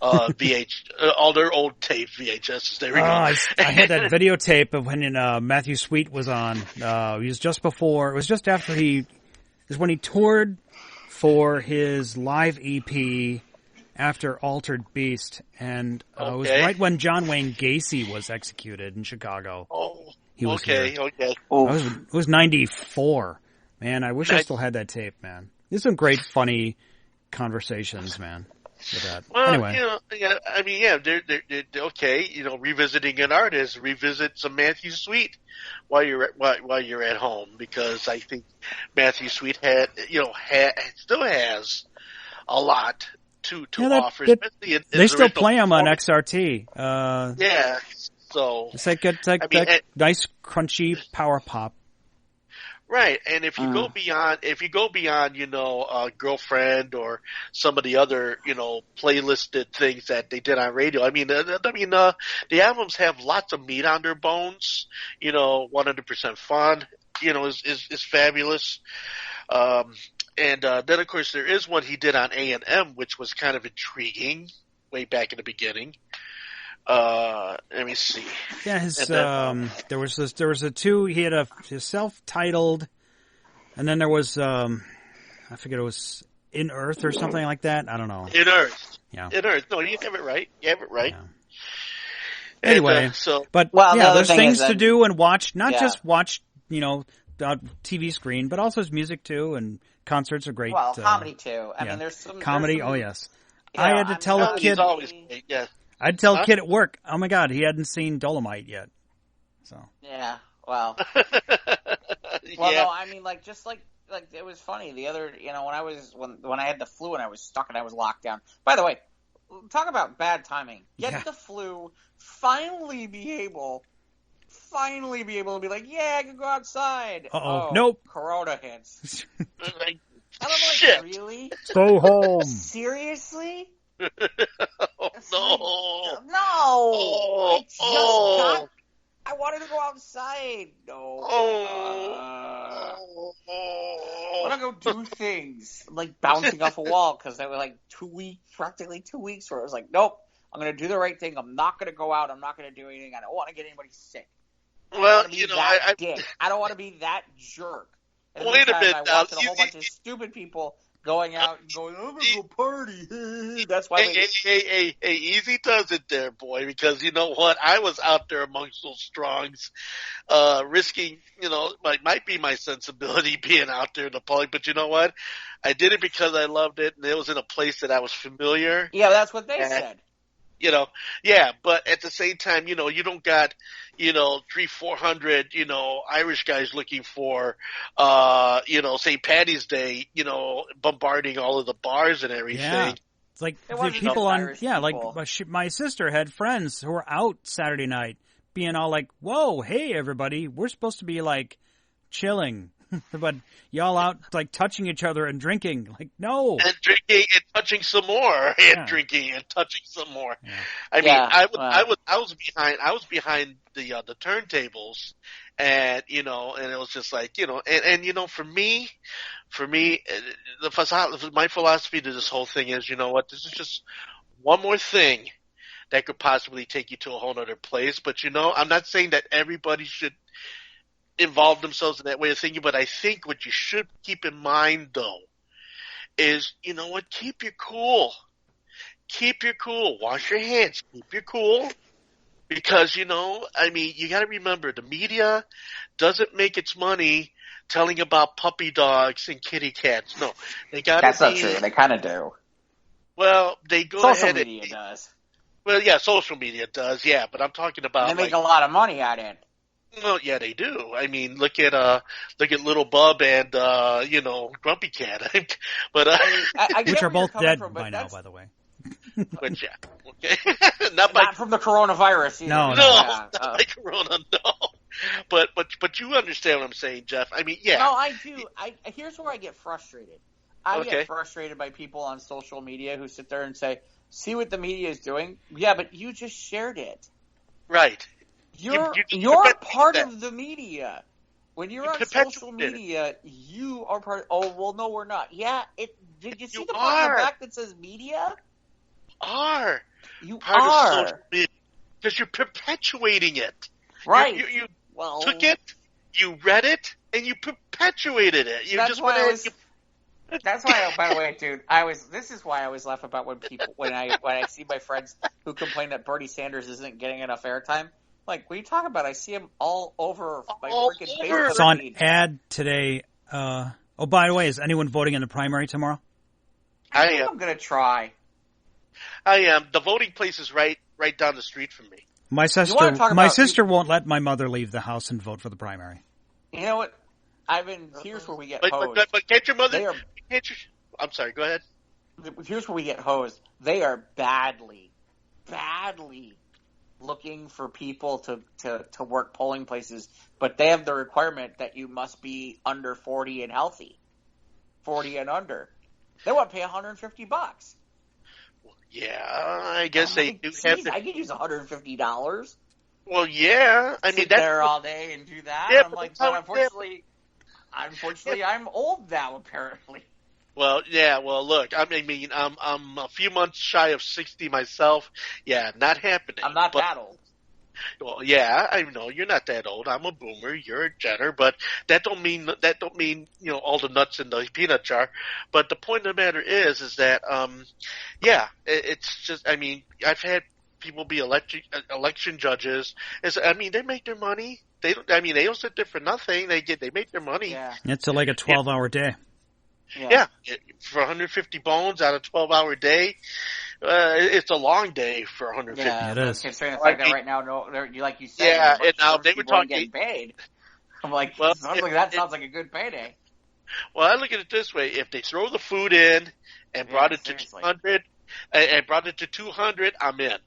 all their old tape VHSs. There we go. I had that videotape of when Matthew Sweet was on. It was just after when he toured for his live EP after Altered Beast, and it was right when John Wayne Gacy was executed in Chicago. Oh, he was here. It was 94. Man, I wish I still had that tape, man. There's some great, funny conversations, man, with that. Well, anyway. They're okay. Revisiting an artist, revisit some Matthew Sweet while you're at home, because I think Matthew Sweet still has a lot to offer. They still play them on XRT. So it's like that nice crunchy power pop. Right, and if you go beyond, Girlfriend or some of the other, playlisted things that they did on radio, the albums have lots of meat on their bones. 100% Fun, is fabulous. And then of course there is one he did on A&M, which was kind of intriguing way back in the beginning. Let me see. Yeah, there was a two. He had his self-titled, and then there was I forget, it was In Earth or something like that. I don't know. In Earth. Yeah. In Earth. No, you have it right. Yeah. Anyway, there's things to do and watch. Not just watch, TV screen, but also his music too, and concerts are great. Well, comedy too. I mean, there's some comedy. There's some, oh yes. I had to tell a kid. I'd tell a kid at work, oh my God, he hadn't seen Dolomite yet. So. Yeah, well. No, I mean, just it was funny. The other, when I had the flu and I was stuck and I was locked down. By the way, talk about bad timing. Get the flu, finally be able to be like, yeah, I can go outside. Uh-oh. Nope. Corona hits. And I'm shit. Really? Go home. Seriously? No. I wanted to go outside. No. I want to go do things like bouncing off a wall because there were like practically 2 weeks where it was like, nope, I'm going to do the right thing. I'm not going to go out. I'm not going to do anything. I don't want to get anybody sick. Well, I don't want to be that jerk. And wait a minute. I watched a whole bunch of stupid people going out and going, I'm going to go party. That's why Hey, easy does it there, boy, because you know what? I was out there amongst those strongs, risking, might be my sensibility being out there in the public, but you know what? I did it because I loved it, and it was in a place that I was familiar. Yeah, that's what they said. But at the same time, you don't got, 300-400, Irish guys looking for, St. Patty's Day, bombarding all of the bars and everything. Yeah. It's like the people like my sister had friends who were out Saturday night being all like, whoa, hey, everybody, we're supposed to be like chilling. But y'all out like touching each other and drinking, like no, and drinking and touching some more, and drinking and touching some more. Yeah. I was behind the turntables, and and it was just like for me, my philosophy to this whole thing is, this is just one more thing that could possibly take you to a whole other place. But I'm not saying that everybody should involve themselves in that way of thinking, but I think what you should keep in mind, though, is, keep your cool. Keep your cool. Wash your hands. Keep your cool. Because, you gotta remember, the media doesn't make its money telling about puppy dogs and kitty cats. No. That's not true. They kind of do. Well, they go social ahead media does. Well, yeah, social media does, yeah, but I'm talking about... And they make a lot of money at it. Well, yeah, they do. I mean, look at Little Bub and Grumpy Cat. But I which are both dead by now, by the way. But yeah, okay. not from the coronavirus either. No, not by Corona, no. But you understand what I'm saying, Jeff. I mean, yeah. No, I do. Here's where I get frustrated. I get frustrated by people on social media who sit there and say, "See what the media is doing." Yeah, but you just shared it. Right. You're part of the media. When you're on social media, you are part. Oh well, no, we're not. Yeah, did you see the part in the back that says media? You part are of social media because you're perpetuating it. Right. You took it, you read it, and you perpetuated it. That's why. By the way, dude, this is why I always laugh about when I see my friends who complain that Bernie Sanders isn't getting enough airtime. Like, what are you talking about? I see him all over my freaking Facebook. I saw an ad today. By the way, is anyone voting in the primary tomorrow? I am. I'm going to try. I am. The voting place is right down the street from me. My sister won't let my mother leave the house and vote for the primary. You know what? Here's where we get hosed. But can't your mother... I'm sorry, go ahead. Here's where we get hosed. They are badly looking for people to work polling places, but they have the requirement that you must be under 40 and healthy. 40 and under. They want to pay $150. Well, yeah, I guess they do have to... I could use $150. Well, yeah. I mean, sit there all day and do that. Yeah, I'm like, but unfortunately, I'm old now, apparently. Well, yeah. Well, look. I'm a few months shy of 60 myself. Yeah, not happening. I'm not that old. Well, yeah, I know you're not that old. I'm a boomer. You're a Jenner, but that don't mean all the nuts in the peanut jar. But the point of the matter is that it's just. I mean, I've had people be election judges. They make their money. They don't sit there for nothing. They make their money. Yeah. It's like a 12-hour day. Yeah, for 150 bones out of 12-hour day, it's a long day for 150. Yeah, it is. Considering the fact that right now, like you said, yeah, and now they were talking getting paid. I'm like, sounds like a good payday. Well, I look at it this way: if they throw the food in and brought it to 200, and brought it to 200, I'm in.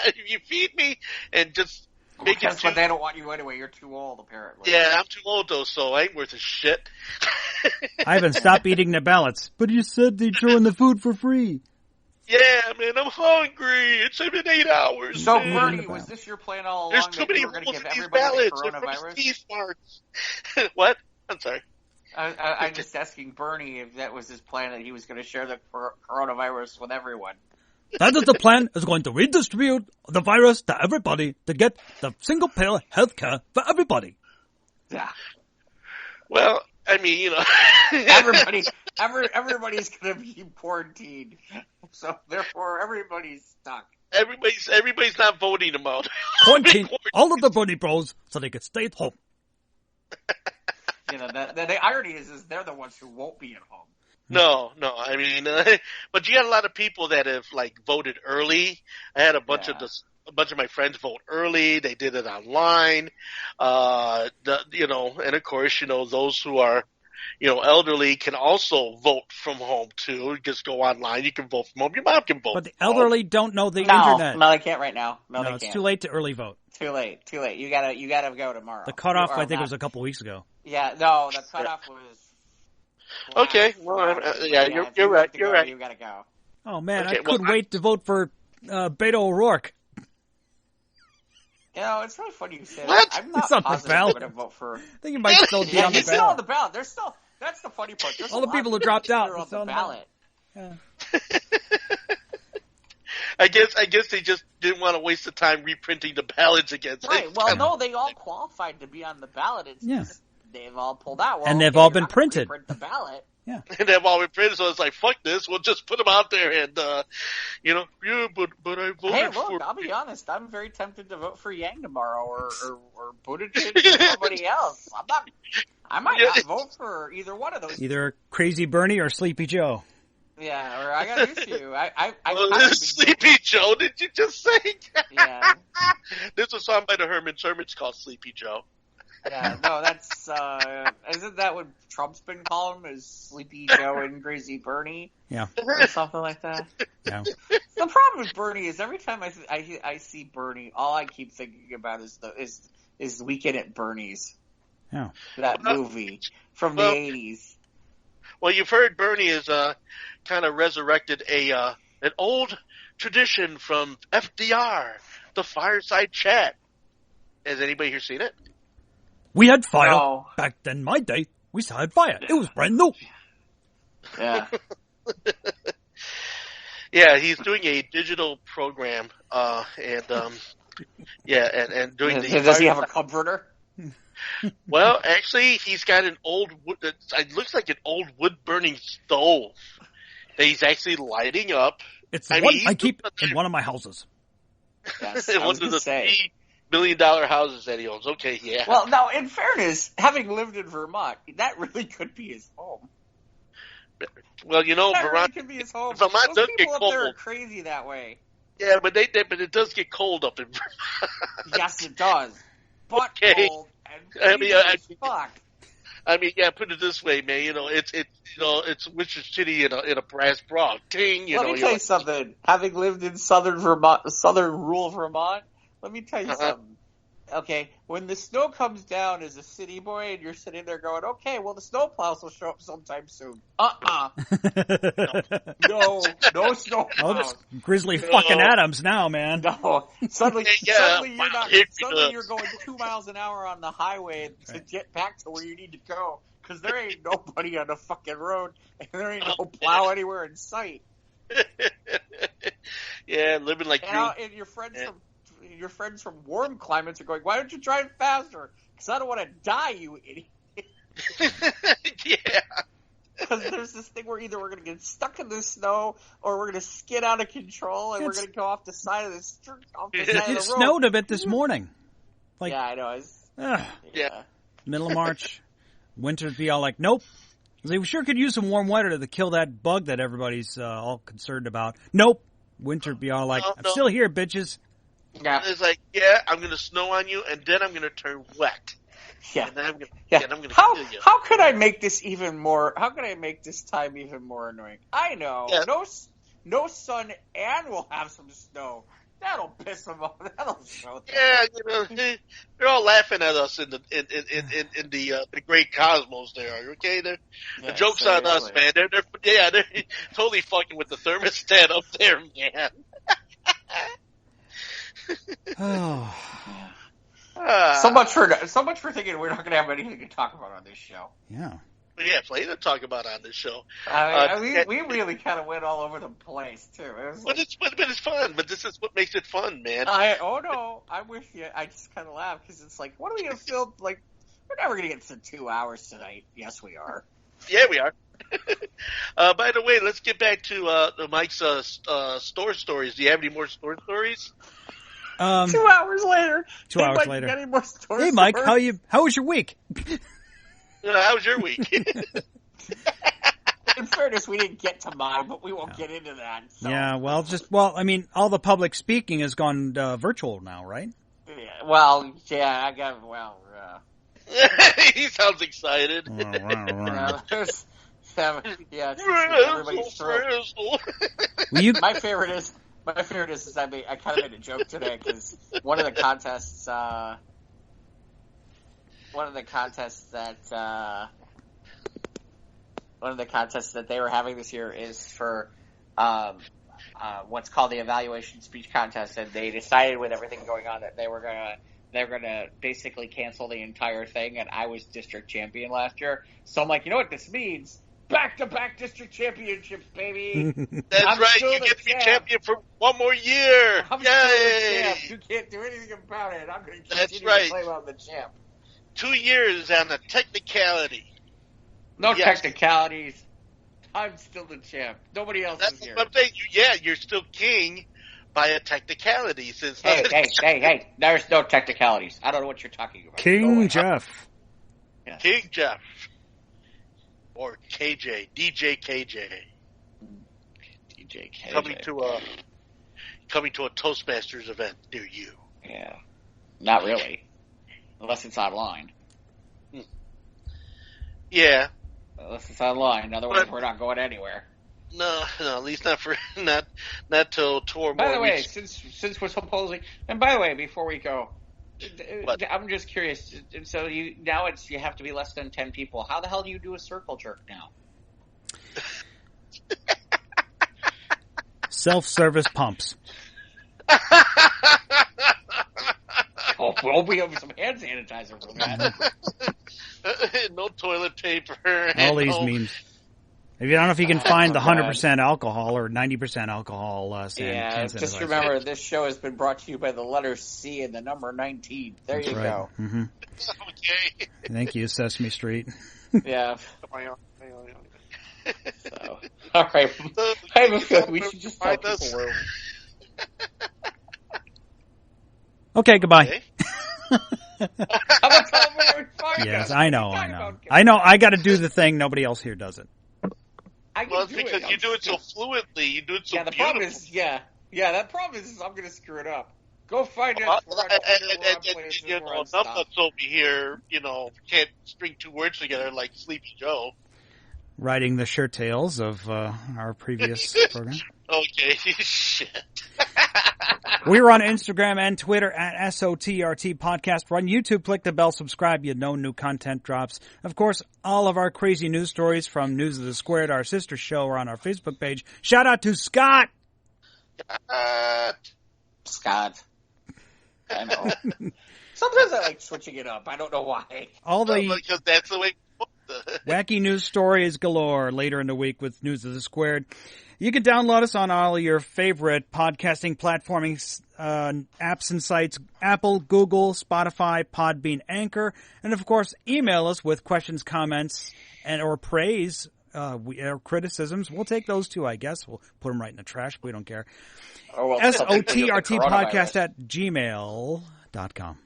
If you feed me and just. But they don't want you anyway. You're too old, apparently. Yeah, I'm too old, though, so I ain't worth a shit. Ivan, stop eating the ballots. But you said they throw in the food for free. Yeah, man, I'm hungry. It's been 8 hours. So, man. Bernie, was this your plan all along? There's too many that you were going to holes give in these everybody the ballots. They're coronavirus? teeth marks. What? I'm sorry. I'm just asking Bernie if that was his plan, that he was going to share the coronavirus with everyone. That is the plan, is going to redistribute the virus to everybody to get the single pill healthcare for everybody. Yeah. Well, I mean, you know. Everybody's going to be quarantined. So, therefore, everybody's stuck. Everybody's not voting them out. Quarantine all of the Bernie bros so they can stay at home. You know, the irony is they're the ones who won't be at home. No, I mean, but you got a lot of people that have like voted early. I had a bunch of my friends vote early. They did it online. And of course, you know, those who are, you know, elderly can also vote from home too. Just go online. You can vote from home. Your mom can vote. But the elderly don't know the internet. No, they can't right now. No, they it's can't. too late to early vote. Too late. You gotta go tomorrow. The cutoff, I think, was a couple weeks ago. Yeah, no, the cutoff was. Okay, well, you're right. You're right. You gotta go. Oh man, I couldn't wait to vote for Beto O'Rourke. You know, it's really funny you say What? that. I'm not It's on the positive I'm ballot. going to vote for. I think it might still be on the He's still ballot. on the ballot. There's still. That's the funny part. There's All the people who dropped out are are on still the on ballot. Yeah. I guess they just didn't want to waste the time reprinting the ballots again. Right. Well, no, they all qualified to be on the ballot. It's just they've all pulled out. Well, and they've all been printed. Print the ballot. Yeah. And they've all been printed, so it's like, fuck this. We'll just put them out there and, but I voted Hey, look, for... I'll be honest. I'm very tempted to vote for Yang tomorrow or Buttigieg or somebody else. I might not vote for either one of those. Either Crazy Bernie or Sleepy Joe. Yeah, or I got news for you. Sleepy Joe, did you just say? Yeah. There's a song by the Hermans. Hermits called Sleepy Joe. Yeah, no, that's, isn't that what Trump's been calling him, is Sleepy Joe and Crazy Bernie? Yeah. Or something like that? Yeah. The problem with Bernie is every time I see Bernie, all I keep thinking about is Weekend at Bernie's. Yeah. That movie from the 80s. Well, you've heard Bernie has kind of resurrected an old tradition from FDR, the fireside chat. Has anybody here seen it? We had fire. No. Back then, my day, we still had fire. It was brand new. Yeah. Yeah, he's doing a digital program, and doing the... Does he have a comforter? Well, actually, he's got an old wood, it looks like an old wood-burning stove that he's actually lighting up. It's the one I keep in one of my houses. Yes, one of the $3 million houses that he owns. Okay, yeah. Well, now, in fairness, having lived in Vermont, that really could be his home. Well, you know, That Vermont really could be his home. Vermont Those does get people up there are cold. crazy that way. Yeah, but it does get cold up in Vermont. Yes, it does. But Okay. cold and fuck. I mean, yeah. Put it this way, man. You know, it's Winter City in a brass bra. Ding. Let me tell you something. Having lived in southern rural Vermont, let me tell you something. Okay, when the snow comes down as a city boy and you're sitting there going, okay, well, the snowplows will show up sometime soon. No snowplows. Oh, it's Grizzly fucking Adams now, man. No. Suddenly you're going 2 miles an hour on the highway to get back to where you need to go because there ain't nobody on the fucking road and there ain't no plow anywhere in sight. Yeah, living like and your friends from warm climates are going, why don't you drive faster? Because I don't want to die, you idiot. Yeah. Because there's this thing where either we're going to get stuck in the snow or we're going to skid out of control and we're going to go off the side of the street, It snowed a bit this morning. Yeah, I know. Yeah. Middle of March. Winter'd be all like, nope. We sure could use some warm weather to kill that bug that everybody's all concerned about. Nope. Winter'd be all like, I'm still here, bitches. Yeah. It's like, yeah, I'm going to snow on you, and then I'm going to turn wet. Yeah. And then I'm going to kill you. How could I make this even more? How could I make this time even more annoying? I know. Yeah. No sun, and we'll have some snow. That'll piss them off. That'll show them. Yeah, they're all laughing at us in the great cosmos. They are okay. The joke's on us, man. They're totally fucking with the thermostat up there, man. Oh. So much for thinking we're not going to have anything to talk about on this show. Yeah. Yeah, plenty to talk about on this show. We really kind of went all over the place too. But it's fun. But this is what makes it fun, man. I'm with you. I just kind of laugh because it's like, what are we going to film? Like, we're never going to get to 2 hours tonight. Yes, we are. Yeah, we are. By the way, let's get back to Mike's store stories. Do you have any more store stories? 2 hours later. 2 hours later. Got any more store Hey, Mike, stories? how was your week? How was your week? In fairness, we didn't get to mine, but we won't get into that. So. Yeah, I mean, all the public speaking has gone virtual now, right? Yeah, He sounds excited. Everybody's thrilled. My favorite is I kind of made a joke today because one of the contests that they were having this year is for what's called the evaluation speech contest, and they decided with everything going on that they're gonna basically cancel the entire thing. And I was district champion last year, so I'm like, you know what this means? Back-to-back district championships, baby. That's right. You get to be champion for one more year. I'm still the champ. You can't do anything about it. I'm going to continue to claim I'm the champ. 2 years on a technicality. No technicalities. I'm still the champ. Nobody else is here. That's what I'm saying. You're still king by a technicality. Hey. There's no technicalities. I don't know what you're talking about. King Jeff. Yeah. King Jeff. Or KJ. DJ KJ. DJ KJ. Coming to a Toastmasters event near you. Yeah. Not really. Unless it's online. Yeah. Unless it's online. Otherwise, we're not going anywhere. No, at least not for not till 2 or more weeks. By the way, since we're supposing, and by the way, before we go, what? I'm just curious. So you have to be less than 10 people. How the hell do you do a circle jerk now? Self-service pumps. We'll be over some hand sanitizer for that. No toilet paper. All these memes. I don't know if you can find the 100% alcohol or 90% alcohol. Just remember, this show has been brought to you by the letter C and the number 19. That's you go. Mm-hmm. Okay. Thank you, Sesame Street. Yeah. So, all right. I have a feeling we should just tell people where. Okay, goodbye. Okay. Yes, I know. I got to do the thing. Nobody else here does it. Well, it's because you do it so fluently. You do it so beautifully. Problem is, that problem is I'm going to screw it up. Go find out. Enough that's over here, can't string 2 words together like Sleepy Joe. Writing the shirt tails of our previous program. Okay, shit. We're on Instagram and Twitter at SOTRT Podcast. We're on YouTube. Click the bell, subscribe. You know new content drops. Of course, all of our crazy news stories from News of the Squared, our sister show, are on our Facebook page. Shout out to Scott. Scott. I know. Sometimes I like switching it up. I don't know why. Because that's the way. Wacky news stories galore later in the week with News of the Squared. You can download us on all your favorite podcasting platforming apps and sites: Apple, Google, Spotify, PodBean, Anchor, and of course, email us with questions, comments, or praise or criticisms. We'll take those too, I guess. We'll put them right in the trash. We don't care. SOTRTpodcast@gmail.com.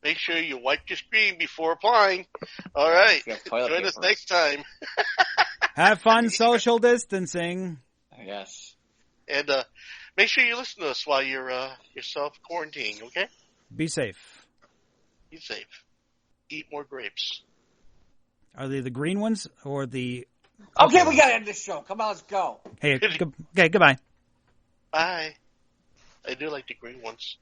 Make sure you wipe your screen before applying. All right. Join us next time. Have fun social distancing. Yes. And make sure you listen to us while you're self-quarantining, okay? Be safe. Be safe. Eat more grapes. Are they the green ones or the... Okay, we got to end this show. Come on, let's go. Hey, okay, goodbye. Bye. I do like the green ones.